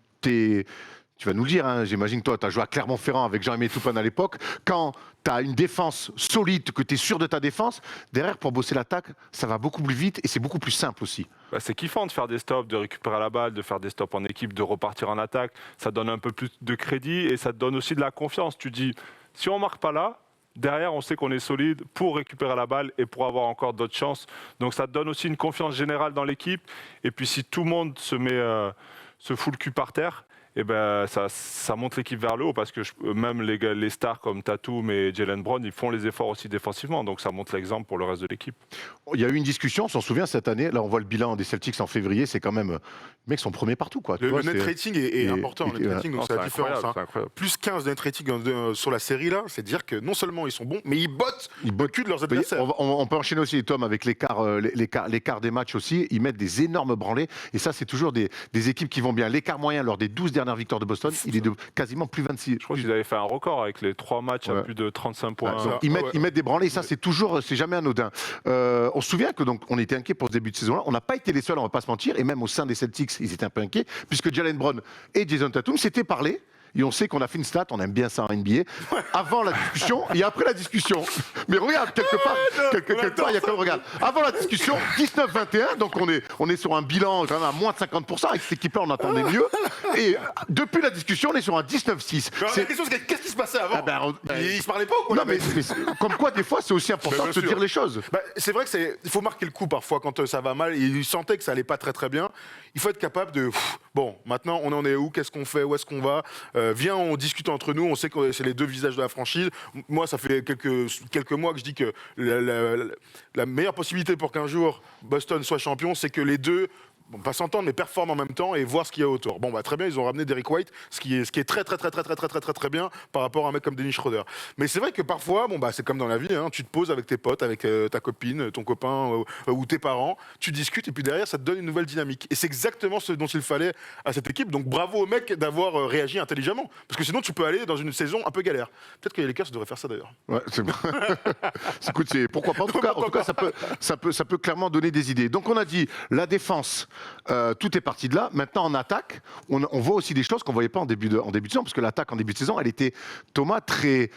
vas nous le dire, hein, j'imagine que toi, tu as joué à Clermont-Ferrand avec Jean-Aimé Toupane à l'époque. Quand tu as une défense solide, que tu es sûr de ta défense, derrière, pour bosser l'attaque, ça va beaucoup plus vite et c'est beaucoup plus simple aussi. Bah, c'est kiffant de faire des stops, de récupérer la balle, de faire des stops en équipe, de repartir en attaque. Ça donne un peu plus de crédit et ça te donne aussi de la confiance. Tu dis, si on ne marque pas là, derrière, on sait qu'on est solide pour récupérer la balle et pour avoir encore d'autres chances. Donc ça te donne aussi une confiance générale dans l'équipe. Et puis si tout le monde se fout le cul par terre, et ben ça monte l'équipe vers le haut parce que même les stars comme Tatum et Jaylen Brown, ils font les efforts aussi défensivement. Donc ça montre l'exemple pour le reste de l'équipe. Il y a eu une discussion, on s'en souvient cette année. Là, on voit le bilan des Celtics en février. C'est quand même, les mecs sont premiers partout, quoi. Le net rating est important. Le net rating, donc c'est la différence. Plus 15 de net rating sur la série là, c'est dire que non seulement ils sont bons, mais ils bottent le cul de leurs adversaires. On peut enchaîner aussi, Tom, avec l'écart des matchs aussi. Ils mettent des énormes branlées. Et ça, c'est toujours des équipes qui vont bien. L'écart moyen lors des 12 dernières victoires de Boston, il est de quasiment plus 26. Je crois qu'ils avaient fait un record avec les 3 matchs à plus de 35 points. Ils mettent des branlées. Et ça, c'est jamais anodin. On se souvient que donc on était inquiets pour ce début de saison-là. On n'a pas été les seuls, on va pas se mentir. Et même au sein des Celtics, ils étaient un peu inquiets, puisque Jaylen Brown et Jason Tatum s'étaient parlé. Et on sait qu'on a fait une stat, on aime bien ça en NBA, avant la discussion et après la discussion. Mais regarde, quelque part, il y a quand même, regarde. Avant la discussion, 19-21, donc on est sur un bilan quand même à moins de 50%. Avec cette équipe-là, on attendait mieux. Et depuis la discussion, on est sur un 19-6. La question, c'est qu'est-ce qui se passait avant Ils se parlaient pas ou quoi? Non, mais comme quoi, des fois, c'est aussi important de se dire les choses. C'est vrai qu'il faut marquer le coup parfois quand ça va mal. Ils sentaient que ça allait pas très très bien. Il faut être capable de... Bon, maintenant, on en est où? Qu'est-ce qu'on fait? Où est-ce qu'on va? Viens, on discute entre nous. On sait que c'est les deux visages de la franchise. Moi, ça fait quelques mois que je dis que la meilleure possibilité pour qu'un jour Boston soit champion, c'est que les deux... pas s'entendre, mais performent en même temps et voir ce qu'il y a autour. Bon, très bien, ils ont ramené Derrick White, ce qui est très bien par rapport à un mec comme Dennis Schroeder. Mais c'est vrai que parfois, c'est comme dans la vie, hein, tu te poses avec tes potes, avec ta copine, ton copain ou tes parents, tu discutes et puis derrière, ça te donne une nouvelle dynamique. Et c'est exactement ce dont il fallait à cette équipe. Donc bravo aux mecs d'avoir réagi intelligemment. Parce que sinon, tu peux aller dans une saison un peu galère. Peut-être que les Lakers devraient faire ça d'ailleurs. Ouais, écoute, pourquoi pas. En tout cas, ça peut clairement donner des idées. Donc on a dit la défense. Tout est parti de là. Maintenant, en attaque, on voit aussi des choses qu'on ne voyait pas en début de saison, parce que l'attaque en début de saison, elle était, Thomas, très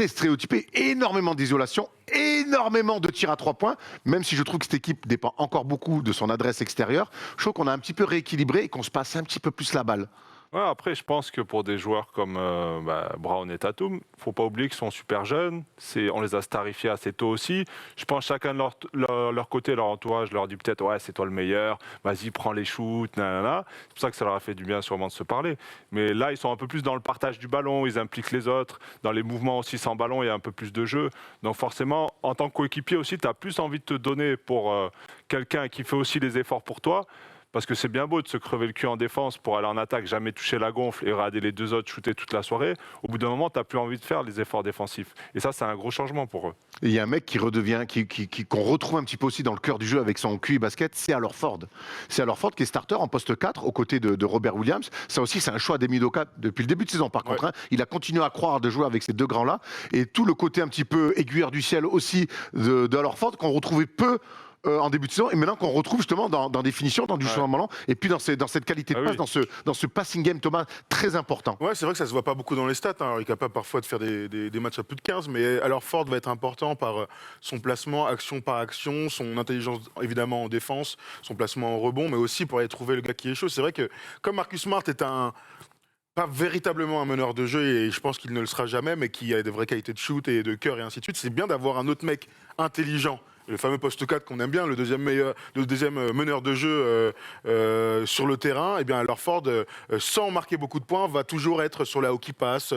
stéréotypée, énormément d'isolation, énormément de tirs à 3 points, même si je trouve que cette équipe dépend encore beaucoup de son adresse extérieure. Je trouve qu'on a un petit peu rééquilibré et qu'on se passe un petit peu plus la balle. Ouais, après, je pense que pour des joueurs comme Brown et Tatum, il ne faut pas oublier qu'ils sont super jeunes. On les a starifiés assez tôt aussi. Je pense que chacun de leur côté, leur entourage, leur dit peut-être « Ouais, c'est toi le meilleur, vas-y, prends les shoots, nanana ». C'est pour ça que ça leur a fait du bien sûrement de se parler. Mais là, ils sont un peu plus dans le partage du ballon, ils impliquent les autres. Dans les mouvements aussi sans ballon, il y a un peu plus de jeu. Donc forcément, en tant que coéquipier aussi, tu as plus envie de te donner pour quelqu'un qui fait aussi les efforts pour toi. Parce que c'est bien beau de se crever le cul en défense pour aller en attaque, jamais toucher la gonfle et regarder les deux autres shooter toute la soirée. Au bout d'un moment, tu n'as plus envie de faire les efforts défensifs. Et ça, c'est un gros changement pour eux. Et il y a un mec qui redevient, qu'on retrouve un petit peu aussi dans le cœur du jeu avec son QI basket, c'est Al Horford. C'est Al Horford qui est starter en poste 4 aux côtés de Robert Williams. Ça aussi, c'est un choix d'Emi Udoka depuis le début de saison. Par contre, il a continué à croire de jouer avec ces deux grands-là. Et tout le côté un petit peu aiguilleur du ciel aussi de Al Horford qu'on retrouvait peu en début de saison et maintenant qu'on retrouve justement dans des finitions, dans du changement de ballon et puis dans cette qualité de passe, dans ce passing game, Thomas, très important. Ouais, c'est vrai que ça se voit pas beaucoup dans les stats. Hein. Il est capable parfois de faire des matchs à plus de 15, mais alors Ford va être important par son placement, action par action, son intelligence évidemment en défense, son placement en rebond, mais aussi pour aller trouver le gars qui est chaud. C'est vrai que comme Marcus Smart est pas véritablement un meneur de jeu, et je pense qu'il ne le sera jamais, mais qui a des vraies qualités de shoot et de cœur et ainsi de suite, c'est bien d'avoir un autre mec intelligent le fameux poste 4 qu'on aime bien, le deuxième meneur de jeu sur le terrain, et bien alors Ford, sans marquer beaucoup de points, va toujours être sur la hockey pass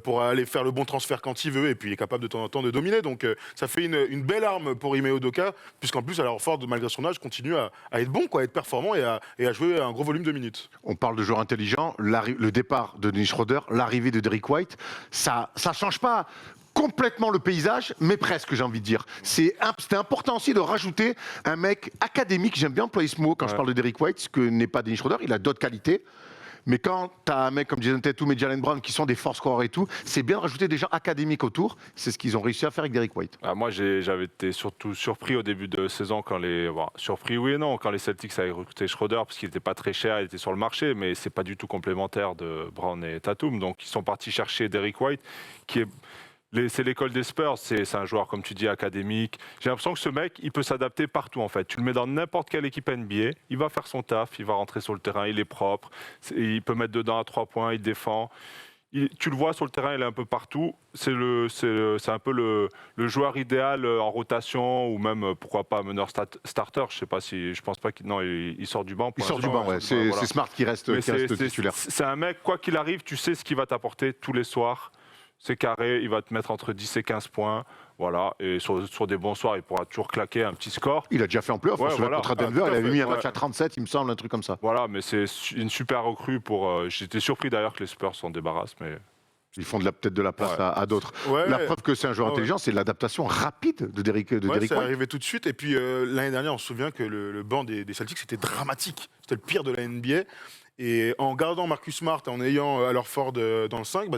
pour aller faire le bon transfert quand il veut, et puis il est capable de temps en temps de dominer. Donc ça fait une belle arme pour Ime Udoka, puisqu'en plus alors Ford, malgré son âge, continue à être bon, à être performant et à jouer un gros volume de minutes. On parle de joueurs intelligents, le départ de Dennis Schroeder, l'arrivée de Derrick White, ça change pas complètement le paysage, mais presque, j'ai envie de dire. C'était important aussi de rajouter un mec académique, j'aime bien employer ce mot quand je parle de Derrick White, ce que n'est pas Dennis Schroeder, il a d'autres qualités. Mais quand tu as un mec comme Jason Tatum et Jaylen Brown qui sont des force scorers et tout, c'est bien de rajouter des gens académiques autour. C'est ce qu'ils ont réussi à faire avec Derrick White. Moi, j'avais été surtout surpris au début de saison surpris oui et non, quand les Celtics avaient recruté Schroeder parce qu'il n'était pas très cher, il était sur le marché, mais c'est pas du tout complémentaire de Brown et Tatum. Donc ils sont partis chercher Derrick White, qui est c'est l'école des Spurs, c'est un joueur, comme tu dis, académique. J'ai l'impression que ce mec, il peut s'adapter partout, en fait. Tu le mets dans n'importe quelle équipe NBA, il va faire son taf, il va rentrer sur le terrain, il est propre, il peut mettre dedans à 3 points, il défend. Tu le vois sur le terrain, il est un peu partout. C'est un peu le joueur idéal en rotation, ou même, pourquoi pas, meneur starter. Je pense pas qu'il il sort du banc. Il sort du banc, ouais. C'est Smart qui reste titulaire. C'est un mec, quoi qu'il arrive, tu sais ce qu'il va t'apporter tous les soirs. C'est carré, il va te mettre entre 10 et 15 points. Voilà, et sur des bons soirs, il pourra toujours claquer un petit score. Il a déjà fait en playoff, contre Denver, il avait mis un match à 37, il me semble, un truc comme ça. Voilà, mais c'est une super recrue pour... J'étais surpris d'ailleurs que les Spurs s'en débarrassent, mais... Ils font peut-être de la place à d'autres. La preuve que c'est un joueur intelligent, c'est l'adaptation rapide de Derrick White. C'est arrivé tout de suite, et puis l'année dernière, on se souvient que le banc des Celtics, c'était dramatique. C'était le pire de la NBA. Et en gardant Marcus Smart, en ayant alors Ford dans le 5,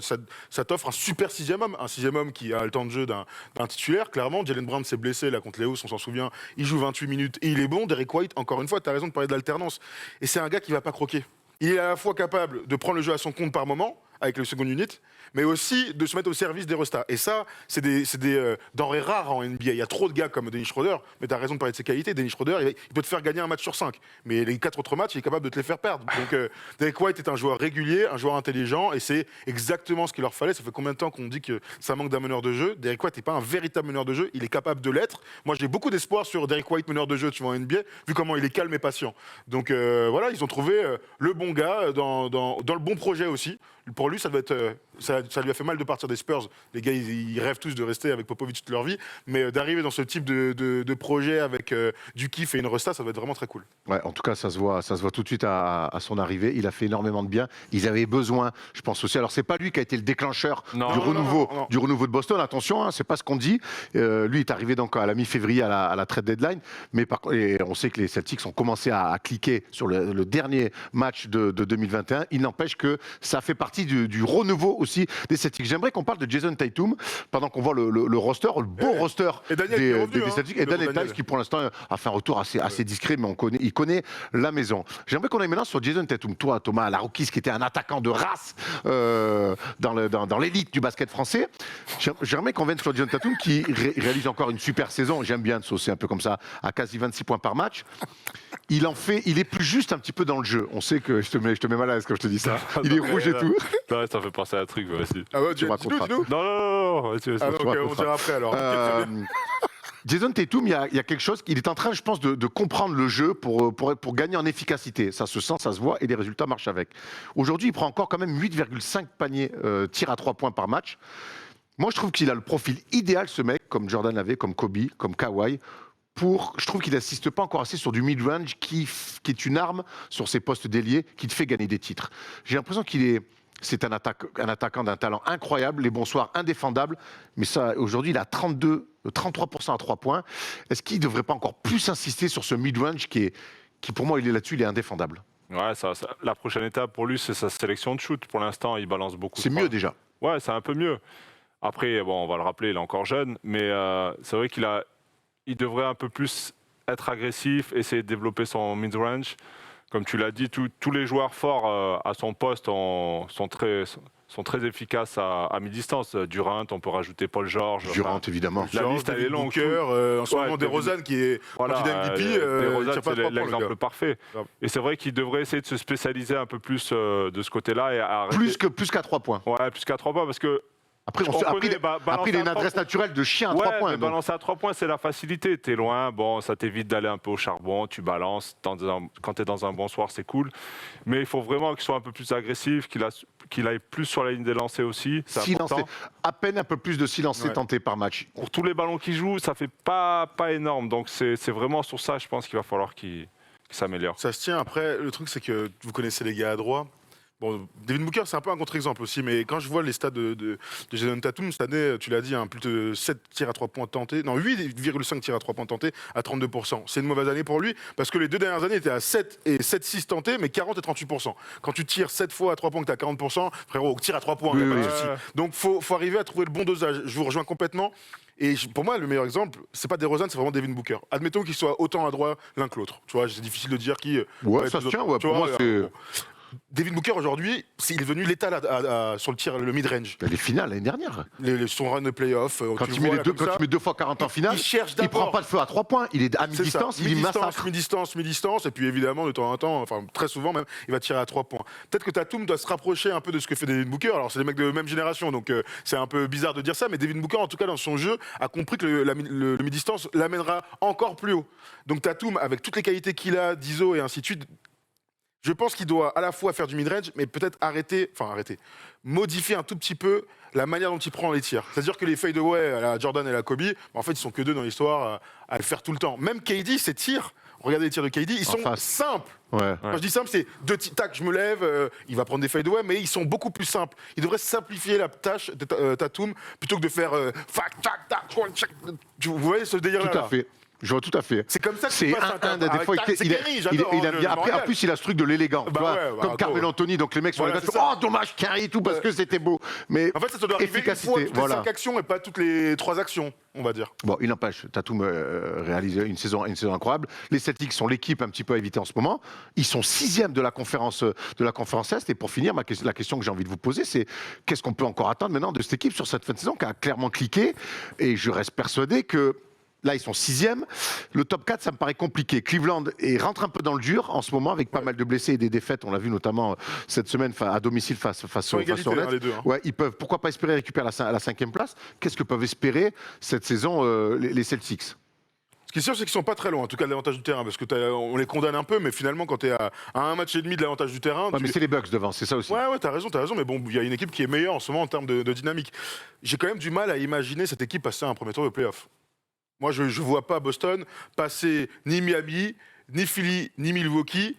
ça t'offre un super sixième homme qui a le temps de jeu d'un titulaire. Clairement, Jaylen Brown s'est blessé là contre les Hawks, on s'en souvient, il joue 28 minutes et il est bon. Derrick White, encore une fois, tu as raison de parler d'alternance. Et c'est un gars qui va pas croquer. Il est à la fois capable de prendre le jeu à son compte par moment, avec le second unit, mais aussi de se mettre au service des restats. Et ça, c'est des denrées rares en NBA. Il y a trop de gars comme Dennis Schroeder, mais tu as raison de parler de ses qualités. Dennis Schroeder, il peut te faire gagner un match sur 5, mais les 4 autres matchs, il est capable de te les faire perdre. Donc Derrick White est un joueur régulier, un joueur intelligent, et c'est exactement ce qu'il leur fallait. Ça fait combien de temps qu'on dit que ça manque d'un meneur de jeu? Derrick White n'est pas un véritable meneur de jeu, il est capable de l'être. Moi, j'ai beaucoup d'espoir sur Derrick White, meneur de jeu, tu vois, en NBA, vu comment il est calme et patient. Donc voilà, ils ont trouvé le bon gars dans le bon projet aussi. Pour lui, ça lui a fait mal de partir des Spurs. Les gars, ils rêvent tous de rester avec Popovich toute leur vie, mais d'arriver dans ce type de projet avec du kiff et une resta, ça va être vraiment très cool. Ouais, en tout cas, ça se voit tout de suite à son arrivée. Il a fait énormément de bien. Ils avaient besoin, je pense aussi. Alors, c'est pas lui qui a été le déclencheur du renouveau de Boston. Attention, hein, c'est pas ce qu'on dit. Lui est arrivé donc à la mi-février à la trade deadline, mais et on sait que les Celtics ont commencé à cliquer sur le dernier match de 2021. Il n'empêche que ça fait partie du renouveau aussi des Celtics. J'aimerais qu'on parle de Jason Tatum pendant qu'on voit le roster, le beau roster des Celtics. Et Daniel Tice qui pour l'instant a fait un retour assez discret, mais il connaît la maison. J'aimerais qu'on aille maintenant sur Jason Tatum. Toi, Thomas Larroukis, qui était un attaquant de race dans l'élite du basket français. J'aimerais qu'on vienne sur Jason Tatum qui réalise encore une super saison. J'aime bien de saucer un peu comme ça, à quasi 26 points par match. Il est plus juste un petit peu dans le jeu. On sait que je te mets mal à l'aise quand je te dis ça. Il est rouge et tout. Non, ça fait penser à un truc, vas-y. Ah ouais, tu raconteras. Non. On dira après alors. Jason Tatum, il y a quelque chose, il est en train, je pense, de comprendre le jeu pour gagner en efficacité. Ça se sent, ça se voit et les résultats marchent avec. Aujourd'hui, il prend encore quand même 8,5 paniers tirs à 3 points par match. Moi, je trouve qu'il a le profil idéal, ce mec, comme Jordan l'avait, comme Kobe, comme Kawhi. Je trouve qu'il n'assiste pas encore assez sur du mid-range qui est une arme sur ses postes d'ailier qui te fait gagner des titres. J'ai l'impression c'est un attaquant d'un talent incroyable, les bons soirs indéfendables, mais ça, aujourd'hui, il a 33% à 3 points. Est-ce qu'il ne devrait pas encore plus insister sur ce mid-range qui pour moi, il est là-dessus, il est indéfendable? Ouais, la prochaine étape pour lui, c'est sa sélection de shoot. Pour l'instant, il balance beaucoup. C'est mieux déjà. Ouais, c'est un peu mieux. Après, on va le rappeler, il est encore jeune, mais c'est vrai il devrait un peu plus être agressif, essayer de développer son mid-range. Comme tu l'as dit, tous les joueurs forts à son poste sont très efficaces à mi-distance. Durant, on peut rajouter Paul George. Durant, évidemment. La liste, elle est longue. En ce moment, DeRozan qui est candidat MVP. DeRozan, c'est l'exemple parfait. Et c'est vrai qu'il devrait essayer de se spécialiser un peu plus de ce côté-là. Et plus qu'à 3 points. Ouais, plus qu'à 3 points, parce que Après, On connaît, après, balancer il a à une adresse 3 naturelle de chien à 3 Ouais, points. mais donc. balancer à 3 points, c'est la facilité. T'es loin, bon, ça t'évite d'aller un peu au charbon, tu balances. Quand t'es dans un bon soir, c'est cool. Mais il faut vraiment qu'il soit un peu plus agressif, qu'il aille plus sur la ligne des lancers aussi. C'est important. À peine un peu plus de silence tenté par match. Pour tous les ballons qu'il joue, ça fait pas énorme. Donc c'est vraiment sur ça, je pense qu'il va falloir qu'il s'améliore. Ça se tient. Après, le truc, c'est que vous connaissez les gars à droite. Bon, Devin Booker, c'est un peu un contre-exemple aussi, mais quand je vois les stats de Jason Tatum, cette année, tu l'as dit, plus de 7 tirs à 3 points tentés, non, 8,5 tirs à 3 points tentés à 32%. C'est une mauvaise année pour lui, parce que les 2 dernières années étaient à 7 et 7,6 tentés, mais 40 et 38%. Quand tu tires 7 fois à 3 points que tu as 40%, frérot, tire à 3 points, il n'y a pas de souci. Donc, faut arriver à trouver le bon dosage. Je vous rejoins complètement. Et pour moi, le meilleur exemple, c'est pas DeRozan, c'est vraiment Devin Booker. Admettons qu'ils soient autant adroits l'un que l'autre. Tu vois, c'est difficile de dire qui. Ouais, ça se tient, ouais. Pour moi, c'est. Devin Booker aujourd'hui, il est devenu létal sur le tir, le mid-range. Les finales l'année dernière. Son run de playoff. Quand tu mets 2 fois 40 en finale, il prend pas de feu à 3 points. Il est à mi-distance, il massacre. Mi-distance, et puis évidemment, de temps en temps, enfin très souvent même, il va tirer à 3 points. Peut-être que Tatum doit se rapprocher un peu de ce que fait Devin Booker. Alors, c'est des mecs de même génération, donc c'est un peu bizarre de dire ça, mais Devin Booker, en tout cas, dans son jeu, a compris que le mi-distance l'amènera encore plus haut. Donc, Tatum, avec toutes les qualités qu'il a, d'ISO et ainsi de suite, je pense qu'il doit à la fois faire du mid-range, mais peut-être modifier un tout petit peu la manière dont il prend les tirs. C'est-à-dire que les fade-away à la Jordan et à la Kobe, en fait, ils sont que 2 dans l'histoire à le faire tout le temps. Même KD, ses tirs, regardez les tirs de KD, ils sont simples. Ouais. Quand je dis simple, c'est 2 tac, je me lève, il va prendre des fade-away, mais ils sont beaucoup plus simples. Il devrait simplifier la tâche de Tatum plutôt que de faire vous voyez ce délire-là. Tout à fait. Je vois tout à fait. C'est comme ça que c'est des fois il aime bien. Après, en plus, il a ce truc de l'élégant, comme Carmelo Anthony. Donc les mecs sont oh dommage Carrie et tout parce que c'était beau. Mais en fait, ça doit arriver une fois toutes les 5 actions et pas toutes les 3 actions, on va dire. Bon, il n'empêche, Tatum réalise une saison incroyable. Les Celtics sont l'équipe un petit peu à éviter en ce moment. Ils sont 6e de la conférence Est. Et pour finir, la question que j'ai envie de vous poser, c'est qu'est-ce qu'on peut encore attendre maintenant de cette équipe sur cette fin de saison qui a clairement cliqué. Et je reste persuadé que là, ils sont 6e. Le top 4, ça me paraît compliqué. Cleveland rentre un peu dans le dur en ce moment avec pas mal de blessés et des défaites. On l'a vu notamment cette semaine à domicile face aux Hornets. Les deux, Ouais, ils peuvent, pourquoi pas espérer récupérer la 5e place. Qu'est-ce que peuvent espérer cette saison les Celtics? Ce qui est sûr, c'est qu'ils sont pas très loin, en tout cas de l'avantage du terrain, parce que on les condamne un peu, mais finalement, quand tu es à un match et demi de l'avantage du terrain. Ouais, mais c'est les Bucks devant, c'est ça aussi. Ouais, t'as raison, mais bon, il y a une équipe qui est meilleure en ce moment en termes de dynamique. J'ai quand même du mal à imaginer cette équipe passer un premier tour de playoff. Moi, je ne vois pas Boston passer ni Miami, ni Philly, ni Milwaukee.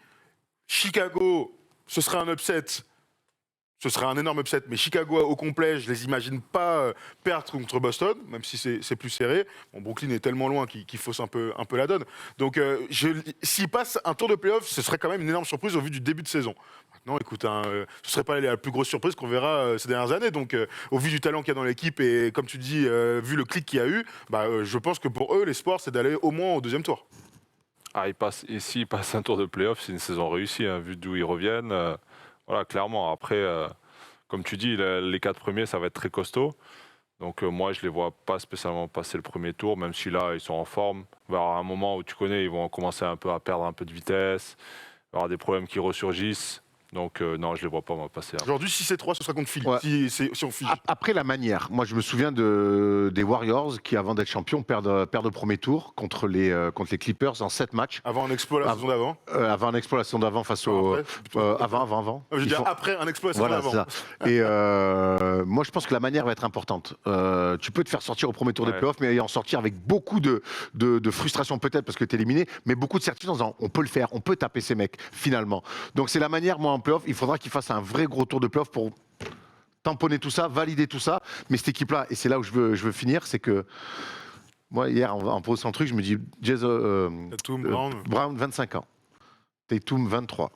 Chicago, ce serait un upset. Ce serait un énorme upset. Mais Chicago au complet, je ne les imagine pas perdre contre Boston, même si c'est plus serré. Bon, Brooklyn est tellement loin qu'il fausse un peu la donne. Donc, s'ils passent un tour de playoff, ce serait quand même une énorme surprise au vu du début de saison. Maintenant, écoute, ce ne serait pas la plus grosse surprise qu'on verra ces dernières années. Donc, au vu du talent qu'il y a dans l'équipe et, comme tu dis, vu le clic qu'il y a eu, je pense que pour eux, l'espoir, c'est d'aller au moins au 2e tour. S'ils passent un tour de playoff, c'est une saison réussie, hein, vu d'où ils reviennent. Voilà, clairement. Après, comme tu dis, les 4 premiers, ça va être très costaud. Donc moi, je ne les vois pas spécialement passer le premier tour, même si là, ils sont en forme. Il va y avoir un moment où tu connais, ils vont commencer un peu à perdre un peu de vitesse. Il va y avoir des problèmes qui ressurgissent. Donc non, je ne les vois pas passer. Aujourd'hui, si c'est 3, ce sera contre Philly, si on fige. Après la manière, moi je me souviens des Warriors qui, avant d'être champions, perdent le premier tour contre les Clippers en 7 matchs. Avant un exploit la saison d'avant. Avant un exploit la saison d'avant face au... Avant. Je veux dire après un exploit la saison d'avant. Ça. Et moi je pense que la manière va être importante. Tu peux te faire sortir au premier tour des playoffs, mais en sortir avec beaucoup de frustration peut-être parce que tu es éliminé, mais beaucoup de certitude en disant on peut le faire, on peut taper ces mecs finalement. Donc c'est la manière, moi en playoff, il faudra qu'il fasse un vrai gros tour de playoff pour tamponner tout ça, valider tout ça. Mais cette équipe-là, et c'est là où je veux finir, c'est que moi hier en posant un truc, je me dis Tatum, Brown 25 ans, Tatum 23,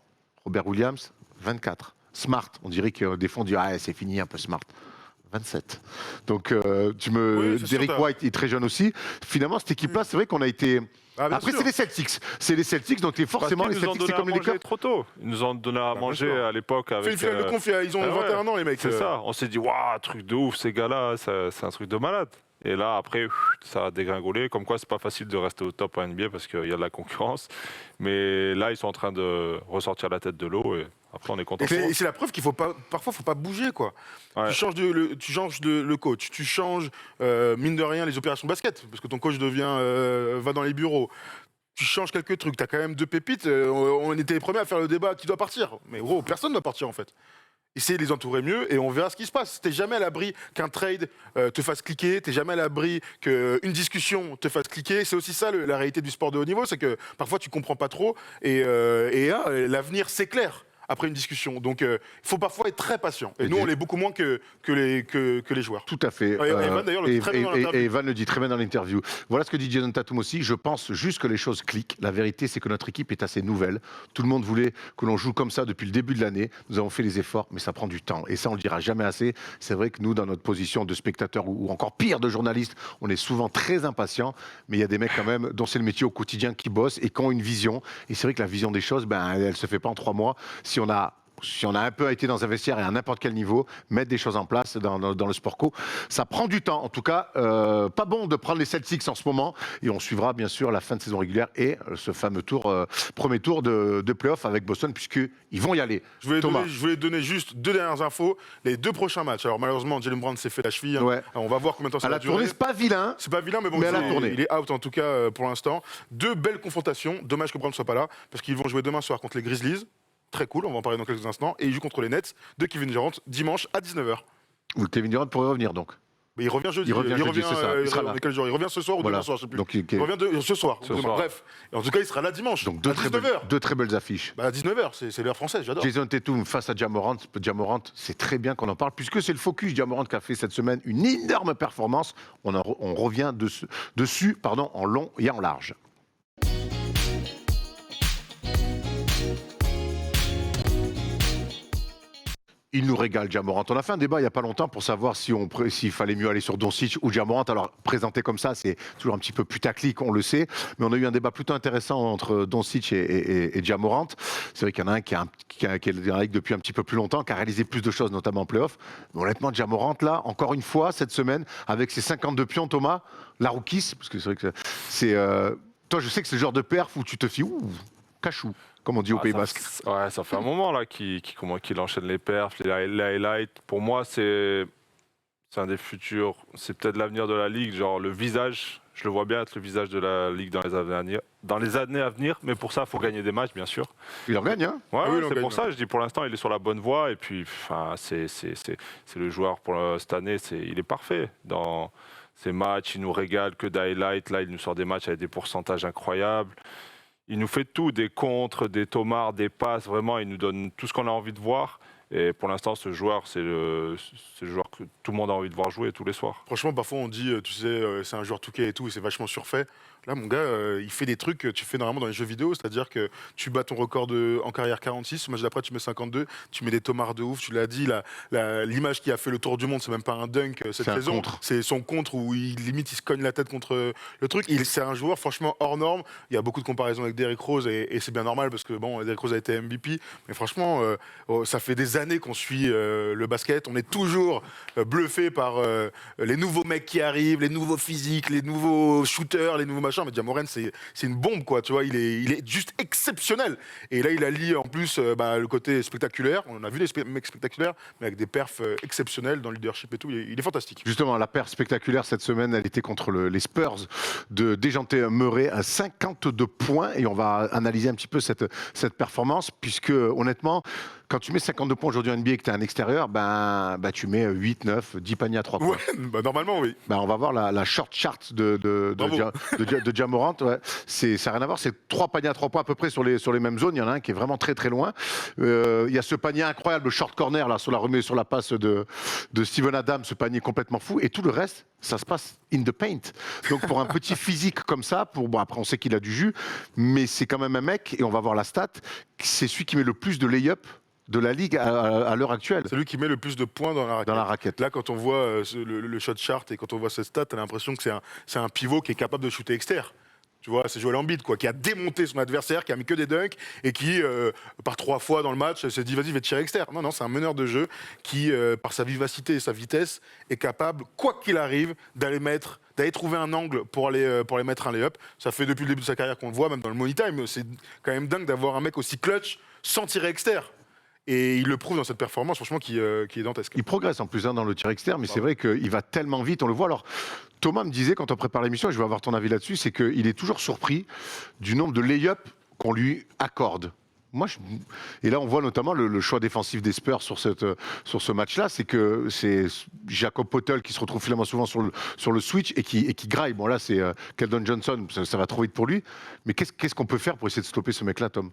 Robert Williams 24, Smart, on dirait que des fois on dit c'est fini un peu Smart. 27. Donc Derrick White est très jeune aussi. Finalement cette équipe-là, c'est vrai qu'on a été. Après, c'est les Celtics. C'est les Celtics, donc forcément, les Celtics, c'est comme les Lakers. Trop tôt. Ils nous ont donné à manger à l'époque. Avec, ils ont 21 ans, les mecs. C'est ça. On s'est dit, waouh, truc de ouf, ces gars-là, c'est un truc de malade. Et là, après, ça a dégringolé. Comme quoi, c'est pas facile de rester au top en NBA parce qu'il y a de la concurrence. Mais là, ils sont en train de ressortir la tête de l'eau. Et Après, on est content. Et c'est la preuve qu'il faut pas, parfois, faut pas bouger, quoi. Ouais. Tu changes le coach, tu changes, mine de rien, les opérations basket, parce que ton coach va dans les bureaux. Tu changes quelques trucs, tu as quand même 2 pépites. On était les premiers à faire le débat qui doit partir. Mais gros, personne ne doit partir, en fait. Essayez de les entourer mieux et on verra ce qui se passe. T'es jamais à l'abri qu'un trade te fasse cliquer, t'es jamais à l'abri qu'une discussion te fasse cliquer. C'est aussi ça la réalité du sport de haut niveau, c'est que parfois tu comprends pas trop et l'avenir s'éclaire après une discussion. Donc il faut parfois être très patient. Et nous, on l'est beaucoup moins que les joueurs. Tout à fait. Evan, d'ailleurs, le dit très bien dans l'interview. Et Evan le dit très bien dans l'interview. Voilà ce que dit Jason Tatum aussi. Je pense juste que les choses cliquent. La vérité, c'est que notre équipe est assez nouvelle. Tout le monde voulait que l'on joue comme ça depuis le début de l'année. Nous avons fait les efforts, mais ça prend du temps. Et ça, on le dira jamais assez. C'est vrai que nous, dans notre position de spectateur ou encore pire de journaliste, on est souvent très impatients. Mais il y a des mecs quand même dont c'est le métier au quotidien qui bossent et qui ont une vision. Et c'est vrai que la vision des choses, elle se fait pas en 3 mois. Si on a un peu été dans un vestiaire et à n'importe quel niveau, mettre des choses en place dans le sport co, ça prend du temps. En tout cas, pas bon de prendre les Celtics en ce moment. Et on suivra bien sûr la fin de saison régulière et ce fameux premier tour de play-off avec Boston, puisqu'ils vont y aller. Je voulais donner juste 2 dernières infos. Les 2 prochains matchs. Alors malheureusement, Jalen Brown s'est fait la cheville. Ouais. On va voir combien de temps ça va durer. À la tournée, c'est pas vilain. C'est pas vilain, mais bon, Mais à la tournée. il est out en tout cas pour l'instant. 2 belles confrontations. Dommage que Brown ne soit pas là, parce qu'ils vont jouer demain soir contre les Grizzlies. Très cool, on va en parler dans quelques instants. Et il joue contre les Nets de Kevin Durant dimanche à 19h. Kevin Durant pourrait revenir donc. Mais il revient jeudi. Il revient jeudi, c'est ça. Il sera là. Quel jour ? Il revient ce soir ou demain soir, je sais plus. Donc, il revient ce soir. Ce soir. Bref. Et en tout cas, il sera là dimanche. Donc à 19h. 2 très belles affiches. À 19h, c'est l'heure française, j'adore. Jason Tatum face à Ja Morant. Ja Morant, c'est très bien qu'on en parle, puisque c'est le focus. Ja Morant qui a fait cette semaine une énorme performance. On revient dessus en long et en large. Il nous régale, Ja Morant. On a fait un débat il n'y a pas longtemps pour savoir s'il fallait mieux aller sur Doncic ou Ja Morant. Alors, présenté comme ça, c'est toujours un petit peu putaclic, on le sait. Mais on a eu un débat plutôt intéressant entre Doncic et Ja Morant. C'est vrai qu'il y en a un qui est dans la ligue depuis un petit peu plus longtemps, qui a réalisé plus de choses, notamment en play-off. Mais honnêtement, Ja Morant, là, encore une fois, cette semaine, avec ses 52 pions, Thomas, la rookies, parce que c'est vrai que c'est... toi, je sais que c'est le genre de perf où tu te fies, cachou, comme on dit au Pays Basque. Ouais, ça fait un moment là qu'il enchaîne les perfs, les highlights. Pour moi, c'est un des futurs, c'est peut-être l'avenir de la Ligue. Genre le visage, je le vois bien être le visage de la Ligue dans les années à venir. Mais pour ça, il faut gagner des matchs, bien sûr. Il en gagne, hein? Ouais, oui, c'est pour ça. Je dis pour l'instant, il est sur la bonne voie. Et puis, c'est le joueur pour cette année. Il est parfait dans ses matchs. Il nous régale que d'highlights. Là, il nous sort des matchs avec des pourcentages incroyables. Il nous fait tout, des contres, des tomards, des passes, vraiment, il nous donne tout ce qu'on a envie de voir. Et pour l'instant, ce joueur, c'est le joueur que tout le monde a envie de voir jouer tous les soirs. Franchement, parfois on dit, tu sais, c'est un joueur touquet et tout, et c'est vachement surfait. Là, mon gars, il fait des trucs que tu fais normalement dans les jeux vidéo, c'est-à-dire que tu bats ton record en carrière 46, au match d'après tu mets 52, tu mets des tomards de ouf, tu l'as dit, l'image qui a fait le tour du monde, c'est même pas un dunk cette saison, c'est son contre où il limite il se cogne la tête contre le truc. C'est un joueur franchement hors norme, il y a beaucoup de comparaisons avec Derrick Rose et c'est bien normal parce que bon, Derrick Rose a été MVP, mais franchement, ça fait des années qu'on suit le basket, on est toujours bluffé par les nouveaux mecs qui arrivent, les nouveaux physiques, les nouveaux shooters, les nouveaux machins. Mais Ja Morant, c'est une bombe, quoi. Tu vois, il est juste exceptionnel. Et là, il allie en plus le côté spectaculaire. On a vu des mecs spectaculaires, mais avec des perfs exceptionnels dans le leadership et tout. Il est fantastique. Justement, la perf spectaculaire cette semaine, elle était contre les Spurs de Dejounte Murray à 52 points. Et on va analyser un petit peu cette performance, puisque honnêtement, quand tu mets 52 points aujourd'hui en NBA et que tu es à l'extérieur, tu mets 8, 9, 10 paniers à 3 points. Ouais, normalement, oui. On va voir la short chart de Ja Morant. Ouais. Ça n'a rien à voir, c'est 3 paniers à 3 points à peu près sur les mêmes zones. Il y en a un qui est vraiment très très loin. Il y a ce panier incroyable, short corner, là, sur la passe de Steven Adams, ce panier complètement fou. Et tout le reste, ça se passe in the paint. Donc pour un petit physique comme ça, après on sait qu'il a du jus, mais c'est quand même un mec, et on va voir la stat, c'est celui qui met le plus de lay-up de la Ligue à l'heure actuelle. C'est lui qui met le plus de points dans la raquette. Là, quand on voit le shot chart et quand on voit cette stat, t'as l'impression que c'est un pivot qui est capable de shooter extérieur. Tu vois, c'est Joel Embiid, quoi, qui a démonté son adversaire, qui a mis que des dunks et qui, par 3 fois dans le match, s'est dit vas-y, je vais tirer extérieur. Non, c'est un meneur de jeu qui, par sa vivacité et sa vitesse, est capable, quoi qu'il arrive, d'aller trouver un angle pour aller mettre un lay-up. Ça fait depuis le début de sa carrière qu'on le voit, même dans le money time. C'est quand même dingue d'avoir un mec aussi clutch sans tirer extérieur. Et il le prouve dans cette performance, franchement, qui est dantesque. Il progresse en plus dans le tir externe, mais c'est vrai qu'il va tellement vite, on le voit. Alors, Thomas me disait, quand on prépare l'émission, et je vais avoir ton avis là-dessus, c'est qu'il est toujours surpris du nombre de lay-up qu'on lui accorde. Et là, on voit notamment le choix défensif des Spurs sur ce match-là, c'est que c'est Jacob Poeltl qui se retrouve finalement souvent sur le switch et qui graille. Bon, là, c'est Keldon Johnson, ça va trop vite pour lui. Mais qu'est-ce qu'on peut faire pour essayer de stopper ce mec-là, Tom ?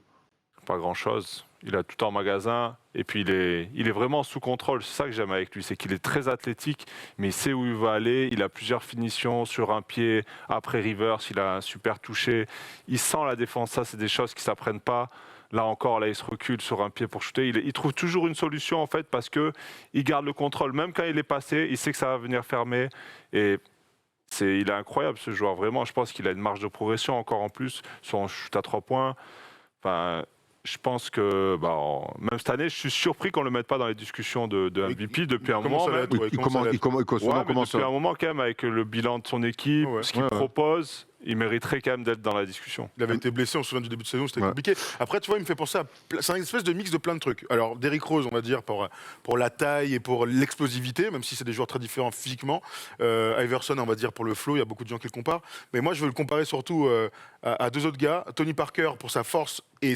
Pas grand-chose. Il a tout en magasin et puis il est vraiment sous contrôle. C'est ça que j'aime avec lui, c'est qu'il est très athlétique, mais il sait où il va aller. Il a plusieurs finitions sur un pied, après reverse, il a un super toucher. Il sent la défense, ça c'est des choses qui ne s'apprennent pas. Là encore, il se recule sur un pied pour shooter. Il trouve toujours une solution en fait parce qu'il garde le contrôle. Même quand il est passé, il sait que ça va venir fermer. Et il est incroyable ce joueur, vraiment. Je pense qu'il a une marge de progression encore en plus. Son shoot à 3 points. Enfin, je pense que même cette année, je suis surpris qu'on ne le mette pas dans les discussions de MVP depuis un moment. Depuis un moment quand même, avec le bilan de son équipe, ce qu'il propose. Il mériterait quand même d'être dans la discussion. Il avait été blessé, on se souvient du début de saison, c'était compliqué. Après, tu vois, il me fait penser à... C'est une espèce de mix de plein de trucs. Alors, Derrick Rose, on va dire, pour la taille et pour l'explosivité, même si c'est des joueurs très différents physiquement. Iverson, on va dire, pour le flow, il y a beaucoup de gens qui le comparent. Mais moi, je veux le comparer surtout à deux autres gars. Tony Parker, pour sa force et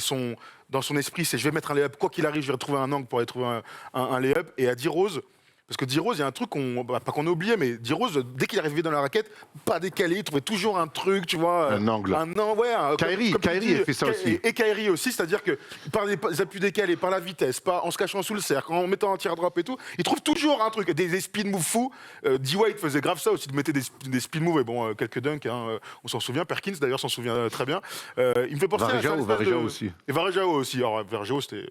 dans son esprit, c'est je vais mettre un lay-up, quoi qu'il arrive, je vais retrouver un angle pour aller trouver un lay-up. Et à D-Rose... Parce que D-Rose, il y a un truc pas qu'on a oublié, mais D-Rose, dès qu'il arrivait dans la raquette, pas décalé, il trouvait toujours un truc, tu vois. Un angle. Kyrie fait ça aussi. Et Kyrie aussi, c'est-à-dire que par les appuis décalés, par la vitesse, en se cachant sous le cercle, en mettant un tir drop et tout, il trouve toujours un truc, des spin moves fous. D-White faisait grave ça aussi, de mettre des spin moves, et bon, quelques dunks, on s'en souvient. Perkins, d'ailleurs, s'en souvient très bien. Il me fait penser Varejao aussi. Et Varejao aussi. Alors, Varejao, c'était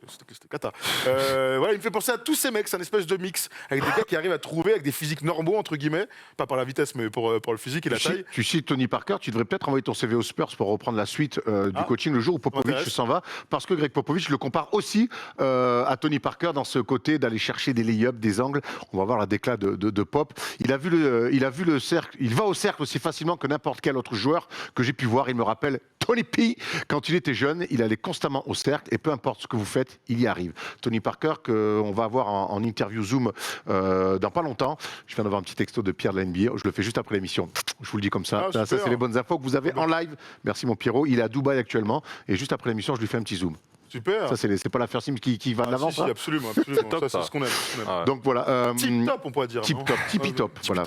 cata. Voilà, il me fait penser à tous ces mecs, c'est un espèce de mix, avec des gars qui arrivent à trouver avec des physiques normaux, entre guillemets, pas par la vitesse, mais pour le physique et la taille. Tu cites Tony Parker, tu devrais peut-être envoyer ton CV aux Spurs pour reprendre la suite du coaching le jour où Popovich s'en va, parce que Greg Popovich le compare aussi à Tony Parker dans ce côté d'aller chercher des lay-ups, des angles. On va voir la déclat de Pop. Il a vu le cercle, il va au cercle aussi facilement que n'importe quel autre joueur que j'ai pu voir. Il me rappelle Tony P, quand il était jeune, il allait constamment au cercle et peu importe ce que vous faites, il y arrive. Tony Parker, qu'on va avoir en interview Zoom dans pas longtemps. Je viens d'avoir un petit texto de Pierre de la NBA. Je le fais juste après l'émission. Je vous le dis comme ça. Ça, c'est les bonnes infos que vous avez en live. Merci mon Pierrot. Il est à Dubaï actuellement. Et juste après l'émission, je lui fais un petit Zoom. Super. Ça, c'est pas l'affaire Sim qui va de l'avant, ça absolument. Ça, c'est ce qu'on aime. Donc voilà. Tip top, on pourrait dire. Tip top. Voilà,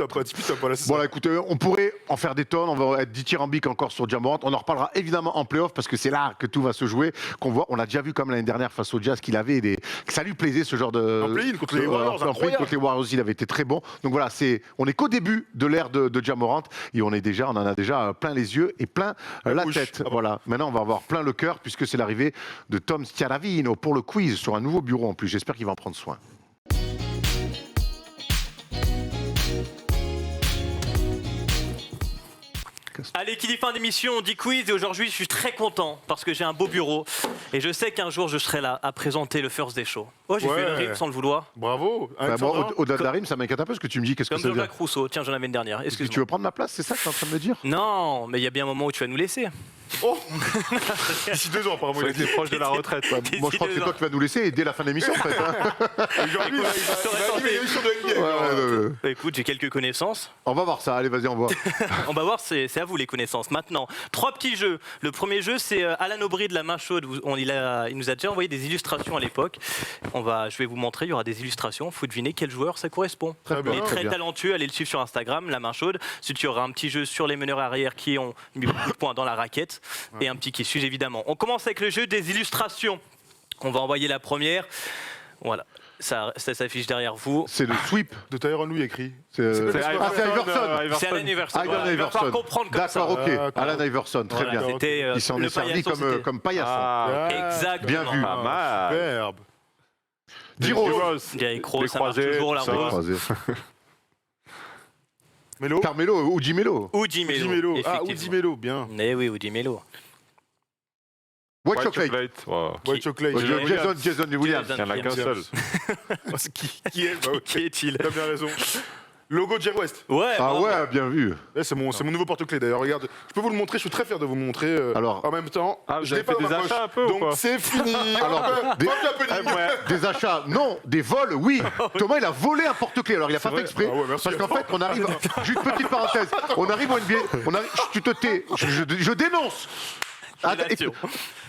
voilà, écoutez, on pourrait en faire des tonnes. On va être dithyrambique encore sur Ja Morant. On en reparlera évidemment en playoff parce que c'est là que tout va se jouer. On a déjà vu comme l'année dernière face au Jazz qu'il avait que ça lui plaisait ce genre de. En play-in contre les Warriors. Contre les Warriors, il avait été très bon. Donc voilà, on est qu'au début de l'ère de Ja Morant et on en a déjà plein les yeux et plein la tête. Voilà. Maintenant, on va avoir plein le cœur puisque c'est l'arrivée de Tom Schiaravino pour le quiz sur un nouveau bureau en plus. J'espère qu'il va en prendre soin. Allez, qui dit fin d'émission, on dit quiz et aujourd'hui je suis très content parce que j'ai un beau bureau et je sais qu'un jour je serai là à présenter le First Day Show. Oh, j'ai fait le rime sans le vouloir. Bravo. Au-delà de la rime, ça m'inquiète un peu ce que tu me dis. Qu'est-ce que ça veut dire ? Comme Jean-Jacques Rousseau, tiens, j'en avais une dernière. Tu veux prendre ma place, c'est ça que tu es en train de me dire ? Non, mais il y a bien un moment où tu vas nous laisser. Oh D'ici 2 ans, apparemment. Il était proche de la retraite. Moi, je crois que c'est toi qui vas nous laisser et dès la fin de l'émission, en fait. Aujourd'hui, il va animer l'émission de NBA. Écoute, j'ai quelques connaissances. On va voir ça. Allez, vas-y, on voit. On va voir, c'est à vous les connaissances. Maintenant, 3 petits jeux. Le premier jeu, c'est Alan Aubry de la main chaude. Il nous a déjà envoyé des illustrations à l'époque. Je vais vous montrer, il y aura des illustrations. Il faut deviner quel joueur ça correspond. Il est très talentueux, allez le suivre sur Instagram, la main chaude. Ensuite, il y aura un petit jeu sur les meneurs arrière qui ont mis beaucoup de points dans la raquette. Et un petit qui suit évidemment. On commence avec le jeu des illustrations. On va envoyer la première. Voilà. Ça s'affiche derrière vous. C'est le sweep de Tyronn Lue écrit. C'est Iverson. C'est Allen Iverson. Il va falloir comprendre comme ça. D'accord, ok. Allen Iverson, très bien. Il s'en est servi comme paillasson. Exactement. Bien vu. Pas mal. Verbe. D-Rose. Derrick Rose, ça marche toujours la rose. Melo. Carmelo ou Jimelo. Udi Melo. Udi Melo, bien. Eh oui, Udi Melo. White Chocolate. White Chocolate. Jason Williams. Il n'y en a qu'un seul. Qui est-il ? Qui est-il ? T'as bien raison. Logo Jerry West. Ouais, Ah bravo. ouais, bien vu. Ouais, c'est mon nouveau porte-clés d'ailleurs. Regarde, je peux vous le montrer, je suis très fier de vous le montrer. Alors. En même temps, Ah, vous je l'ai avez pas fait dans des ma poche. achats un peu ou Donc quoi c'est fini. Alors, des- Des achats, non. Des vols, oui. Thomas, il a volé un porte-clés. Alors, il a pas fait exprès. Ah ouais, merci. Parce qu'en fait, on arrive. Juste petite parenthèse. On arrive au NBA. Tu te tais. Je dénonce. Génération.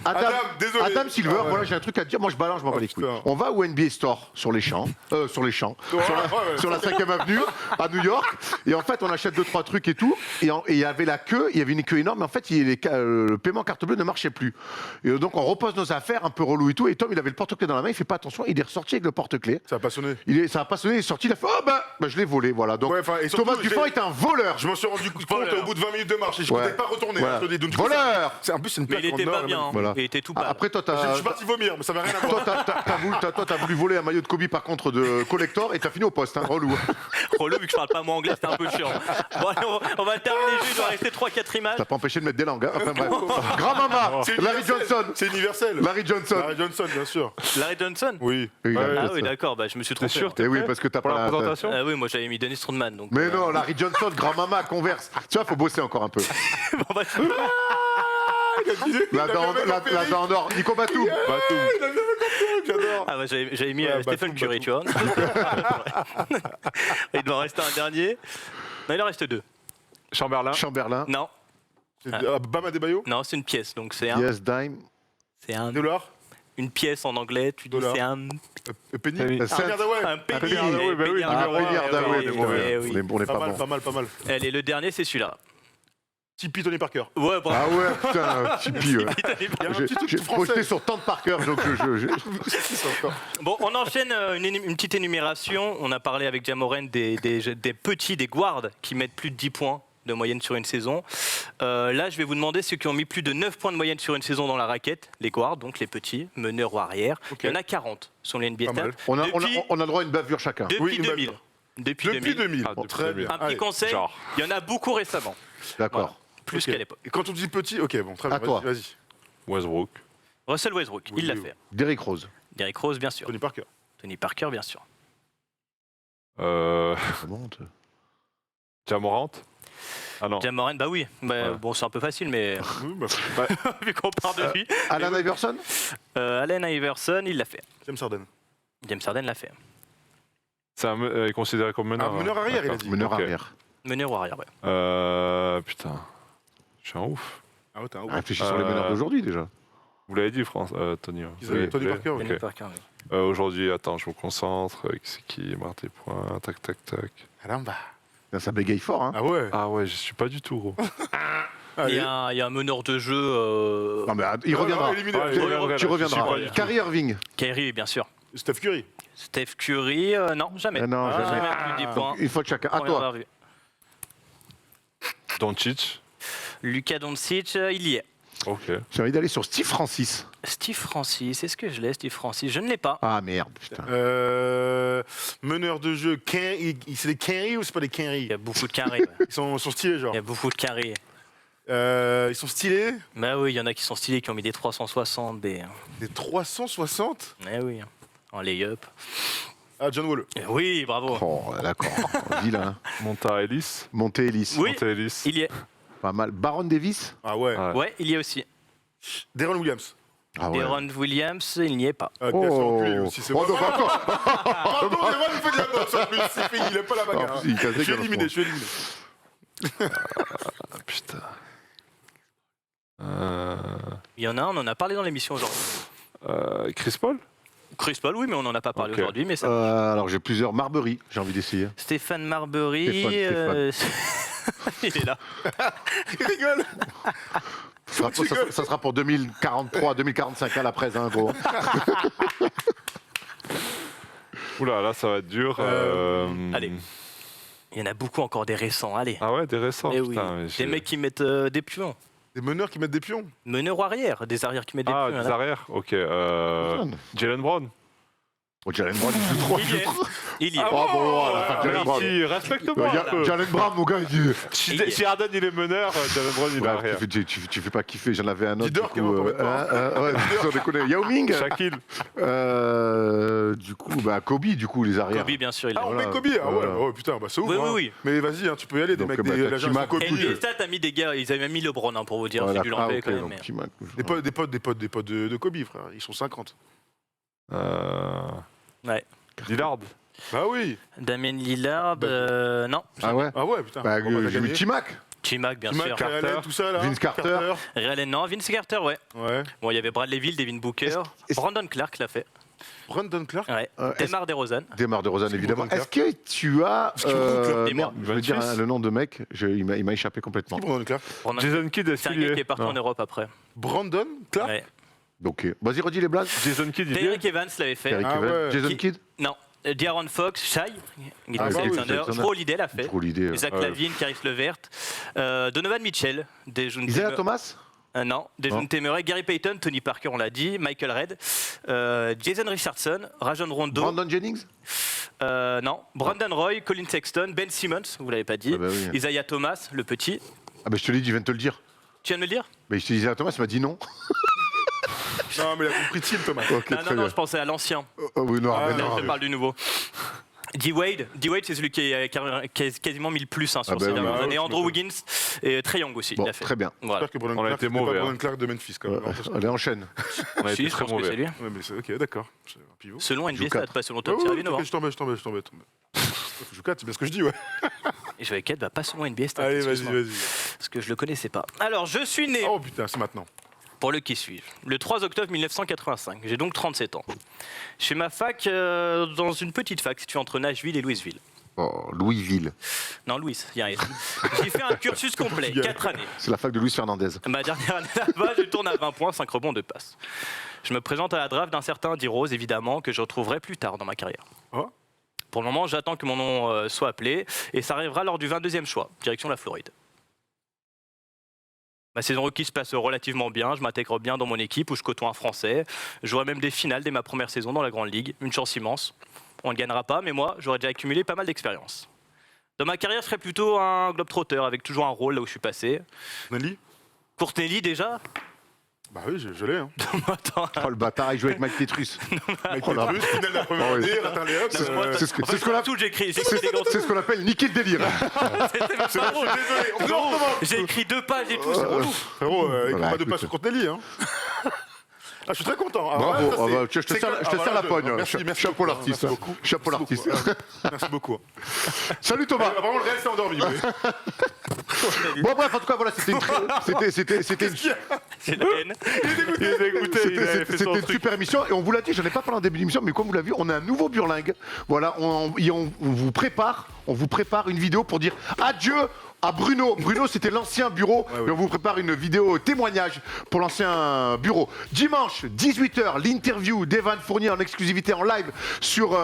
Adam, désolé. Adam Silver, Ah ouais. voilà, j'ai un truc à te dire. Moi, je balance, je m'en bats les couilles. putain. On va au NBA Store sur les champs. Sur les champs. Ouais, Sur la 5e avenue, à New York. Et en fait, on achète 2-3 trucs et tout. Et il y avait la queue. Il y avait une queue énorme. Mais en fait, le paiement carte bleue ne marchait plus. Et donc, on repose nos affaires, un peu relou et tout. Et Tom, il avait le porte-clés dans la main. Il fait pas attention. Il est ressorti avec le porte-clés. Ça a passionné. Ça a pas sonné. Il est sorti. Il a fait oh bah je l'ai volé. Voilà. Donc, Ouais, enfin, et surtout, Thomas Dufort est un voleur. Je m'en suis rendu compte au bout de 20 minutes de marche et je ne Ouais. pouvais pas retourner. Voilà. hein, je te dis. Donc, du coup, Voleur. en plus, c'est une Mais plaque il en était or, pas là, bien. même. Hein. Voilà. Il était tout pâle. Après, toi, Je suis parti vomir, mais ça n'a rien à voir. t'as voulu voler un maillot de Kobe par contre de collector et t'as fini au poste, hein, relou. Relou, vu que je parle pas moi anglais, c'était un peu chiant. Bon, allez, on va terminer le jeu. Il doit rester 3-4 images. T'as pas empêché de mettre des langues, hein. Enfin bref. Grand-mama, C'est Larry universel. Johnson. C'est universel. Larry Johnson. Larry Johnson, bien sûr. Larry Johnson. Oui. Oui, Larry Ah Johnson. oui, d'accord, bah, je me suis T'es trompé. sûr, hein. t'es Eh oui, prêt parce que t'as pour pas la la présentation Ah oui, moi j'avais mis Dennis Rodman. Donc, Mais non, Larry Johnson, grand-mama, Converse. Tu vois, faut bosser encore un peu. Bon, bah, La dent en or, Nico Batum. J'adore. ah, bah, j'avais mis Ouais, Stephen Batum, Curry, tu vois. Il doit en rester un dernier. Non, il en reste 2. Chamberlain. Chamberlain. Non, Bam Adebayo. non, c'est une pièce. Donc c'est Yes, Dime. Dollar. une pièce en anglais. Tu dis Dollar. c'est un Penny. Penny. Ah, merde, ouais. un penny. penny, ah oui, bah oui, Ah, numéro un, Penny Hardaway, oui, mais bon, oui, oui. on est Pas pas mal, bon. pas mal, pas mal. Allez, le dernier, c'est celui-là. Tipeee Tony Parker. Ouais, bravo. Ah ouais, putain, Tipeee. Ouais. Il y a un J'ai petit truc j'ai français. projeté sur Tante Parker, donc C'est encore. Bon, on enchaîne une petite énumération. On a parlé avec Jamoren des petits, des guards qui mettent plus de 10 points de moyenne sur une saison. Là, je vais vous demander ceux qui ont mis plus de 9 points de moyenne sur une saison dans la raquette, les guards, donc les petits, meneurs ou arrière. Ok. Il y en a 40 sur les NBA Pas mal. stats. on a Depuis- le droit à une bavure chacun. Depuis Oui, une 2000. bavure. Depuis Depuis 2000. 2000. Ah, depuis Très 2000. bien. Un petit Allez. conseil, genre. il y en a beaucoup récemment, D'accord. plus Ok. qu'à l'époque. Et quand on dit petit, ok, bon, très À bien. toi. Vas-y. Westbrook. Russell Westbrook, Oui, il l'a oui, fait. Derrick Rose. Derrick Rose, bien sûr. Tony Parker. Tony Parker, bien sûr. Comment Jamorant. Ah non. Jamoran, bah oui. Bah, Ouais. bon, c'est un peu facile, mais Oui, bah, vu qu'on parle de lui. Allen Iverson. Allen Iverson, il l'a fait. James Harden. James Harden l'a fait. C'est il est considéré comme meneur. Un meneur hein. arrière, il a D'accord. dit. Meneur Ok. arrière. Meneur ou arrière, ouais. Putain. Je suis un ouf. Ah ouais, t'as un ouf. Réfléchis sur les meneurs d'aujourd'hui déjà. Vous l'avez dit, France, Tony. hein. Ils avaient Oui, Tony oui. Parker, oui. Ok. Tony Parker, oui. Aujourd'hui, attends, je me concentre. C'est qui marque des points. Tac, tac, tac. Caramba. Ça bégaye fort, hein. Ah ouais. Ah ouais, je suis pas du tout gros. Il y a un meneur de jeu, Non mais il reviendra. Éliminé. Ah, il reviendra, Tu là, je reviendras. suis pas du tout. Kyrie Irving. Kyrie, bien sûr. Steph Curry. Steph Curry, non, jamais. Non, jamais. plus de 10 points. Une fois de chacun. À Première toi. revue. Doncic. Luka Doncic, il y est. Ok. J'ai envie d'aller sur Steve Francis. Steve Francis, est-ce que je l'ai, Steve Francis? Je ne l'ai pas. Ah merde, putain. Meneur de jeu. C'est des Kenry ou c'est pas des Il Kenry? y a beaucoup de carrés. Ouais. Ils sont stylés, genre. Il y a beaucoup de carrés. Ils sont stylés. Bah oui, il y en a qui sont stylés, qui ont mis des 360, Des 360. Eh oui, en lay-up. Ah, John Wall. Oui, bravo. Oh, d'accord. Vilain. Monta Ellis. Monté Ellis. Oui. Monta Ellis. Il y est. Pas mal. Baron Davis. Ah ouais. Ouais. Ouais, il y est aussi. Deron Williams. Ah ouais. Deron Williams, il n'y est pas. Ah, bien sûr, enculé, aussi, c'est Oh, bon. donc encore. Pardon, mais moi, il me fait de la boxe en plus. C'est fini, il aime pas la bagarre. En plus, il casse Je suis des éliminé, gueules, je suis éliminé. Ah, putain. Il y en a un, on en a parlé dans l'émission aujourd'hui. Chris Paul. Chris Paul, oui, mais on n'en a pas parlé Ok. aujourd'hui. Mais ça... Alors j'ai plusieurs. Marbury, j'ai envie d'essayer. Stéphane Marbury. Il est là. Il rigole. Ça sera pour 2043, 2045 à la presse, hein, gros. Oula, là, ça va être dur. Allez. Il y en a beaucoup encore des récents, allez. Ah ouais, des récents. Eh oui. putain, mais Des j'ai- mecs qui mettent des pions. Des meneurs qui mettent des pions. Meneur ou arrière, des arrières qui mettent des Ah, pions. des là. arrières. Ok. Jalen Brown. Oh, Jalen Brown, il joue trop. Il y est. Il y est. Oh, bon, la fin de Jalen Brown. Merci, respecte-moi. Jalen Brown, mon gars, il dit. Si Harden il est meneur, Jalen Brown il a rien. Tu fais pas kiffer, j'en avais un autre. Leader, Du coup, ouais, sans déconner. Yao Ming. Shaquille. Du coup, Kobe, du coup, les arrières. Kobe, bien sûr, il est. Ah, on met Kobe. Ah ouais, putain, c'est ouf. Oui, hein. oui, oui. Mais vas-y, tu peux y aller, des Donc, mecs, t'as l'agence Timac, Kobe. NBA Stats a mis des gars, ils avaient même mis LeBron pour vous dire, Voilà. j'ai dû l'enlever ok, quand même. donc mais- Timac. Des potes de Kobe, frère. Ils sont 50. Ouais. Lillard. Bah oui. Damien Lillard, non. Ah ouais. Ah ouais, putain. Bah, Bon, t'as j'ai mis gagné. Timac. T-Mac, bien Timac, sûr. Ray Allen, tout ça là. Vince Carter. Ray Allen, non. Vince Carter, ouais. Ouais. Bon, il y avait Bradley Beal, Devin Booker. est-ce- Brandon Clark l'a fait. Brandon Clark. Ouais. est-ce- Demar DeRozan. Démarre de Rosanne, évidemment. Brandon Est-ce que tu as. Clark merde, je veux dire Memphis. le nom de mec, il m'a échappé complètement. Qui Brandon Clark Brandon- Jason Kidd, est-ce C'est un qu'il y gars est qui est partout Non. en Europe après. Brandon Clark. Ouais. Donc, vas-y, redis les blagues. Jason Kidd, il y est Derrick Evans l'avait fait. Eric Ah Evans. ouais. Jason Qui- Kidd. Non. D'Aaron Fox, Shai, Ah, Gilles bah oui, Alexander, Alexander. Drew Holiday l'a fait. Trop l'idée. Zach Ouais. Lavine, Caris Levert, Donovan Mitchell, Isaiah Thomas. non, Dejounte Murray, Gary Payton, Tony Parker, on l'a dit, Michael Redd, Jason Richardson, Rajon Rondo, Brandon Jennings. non, Brandon Roy, Colin Sexton, Ben Simmons, vous l'avez pas dit, Ah bah oui. Isaiah Thomas, le petit. Ah, bah je te l'ai dit, je viens de te le dire. Tu viens de me le dire? Mais je te disais à Thomas, il m'a dit non. Non, mais il a compris Tim Thomas. Ok, Non, très non, bien. je pensais à l'ancien. Oh, oui, non, Ah, mais Là, non. je te parle du nouveau. D-Wade, c'est celui qui a quasiment mis le plus sur Ah bah ces oui, dernières bah années. oui, Andrew Wiggins et Trae Young aussi, Bon, il l'a fait. très bien. Voilà. J'espère que Brandon On a Clark, été c'était pas mauvais, Brandon hein. Clark de Memphis quand même. Allez, enchaîne. On a Si, été je très pense que c'est mauvais. lui. Ouais, mais c'est ok, d'accord. C'est un pivot. Selon NBA Joue Stats, quatre. pas selon Ouais, Top ouais, Tirabino. ok, je tombais. Je joue 4, c'est bien ce que je dis, ouais. Et je vais 4, va pas selon NBA Stats. Allez, vas-y, excuse-moi. vas-y. Parce que je le connaissais pas. Alors, je suis né, Oh putain, c'est maintenant. pour le qui suivent, le 3 octobre 1985. J'ai donc 37 ans. Je fais ma fac dans une petite fac située entre Nashville et Louisville. Oh, Louisville. Non, Louis, il y a un S. J'ai fait un cursus complet, 4 années. C'est la fac de Luis Fernandez. Ma dernière année là-bas, je tourne à 20 points, 5 rebonds, 2 passes. Je me présente à la draft d'un certain D-Rose, évidemment, que je retrouverai plus tard dans ma carrière. Oh. Pour le moment, j'attends que mon nom soit appelé, et ça arrivera lors du 22e choix, direction la Floride. Ma saison rookie se passe relativement bien, je m'intègre bien dans mon équipe où je côtoie un Français. J'aurai même des finales dès ma première saison dans la Grande Ligue, une chance immense. On ne gagnera pas, mais moi, j'aurais déjà accumulé pas mal d'expérience. Dans ma carrière, je serais plutôt un globe-trotteur avec toujours un rôle là où je suis passé. Nelly. Courtney déjà. Bah oui, je l'ai. Hein. Attends, Oh, le bâtard, il joue avec Mike Petrus. Avec Oh là. les Russes, finale de la première Oh, oui. année, atteint les Hawks. C'est ce que- en fait, c'est ce qu'on a- tout, j'ai écrit des grands C'est ce qu'on appelle niquer le délire. C'était même pas drôle. Désolé, on Non, recommence. j'ai écrit 2 pages et tout, c'est relou. Frérot, il Voilà, pas de écoute. passe sur Corneli, hein. Ah, je suis très content. Ah, Bravo. ouais, ça, Ah, c'est- bah, tiens, je te c'est serre que- je te ah, serre la voilà, pogne. Merci, merci Chapeau beaucoup, l'artiste. merci beaucoup. Chapeau Merci l'artiste. beaucoup. Merci beaucoup. Salut Thomas. Ah, vraiment, le réel s'est endormi. mais- Bon bref, en tout cas, voilà, c'était une C'est la haine. Il est dégoûté, il avait fait C'était son une truc. super émission et on vous l'a dit, je n'en ai pas parlé en début d'émission, mais comme vous l'avez vu, on a un nouveau burlingue. Voilà, on vous prépare une vidéo pour dire adieu à Bruno. Bruno, c'était l'ancien bureau, Ouais, ouais. et on vous prépare une vidéo témoignage pour l'ancien bureau. Dimanche, 18h, l'interview d'Evan Fournier en exclusivité en live sur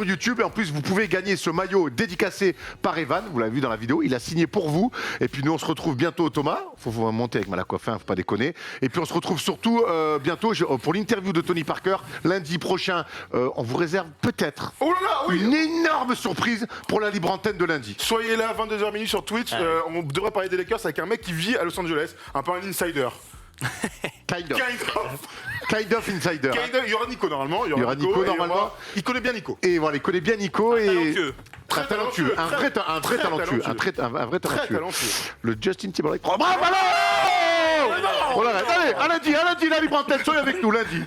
YouTube. Et en plus, vous pouvez gagner ce maillot dédicacé par Evan. Vous l'avez vu dans la vidéo, il a signé pour vous. Et puis nous, on se retrouve bientôt, Thomas. Faut vous monter avec Malacoffin, faut pas déconner. Et puis on se retrouve surtout bientôt pour l'interview de Tony Parker. Lundi prochain, on vous réserve peut-être Oh là là, oui. une énorme surprise pour la libre antenne de lundi. Soyez là, 22h sur Twitch. On devrait parler des Lakers avec un mec qui vit à Los Angeles, un peu un insider. Kind of. Kind of. Insider. Il y aura Nico normalement. Il y aura Nico, et normalement. Il connaît bien Nico. Et voilà, il connaît bien Nico. Et Talentueux. très talentueux. Un vrai talentueux. Un vrai Très talentueux. talentueux. Le Justin Timberlake. Oh, bravo, allez, à lundi, la libre antenne, soyez avec nous lundi.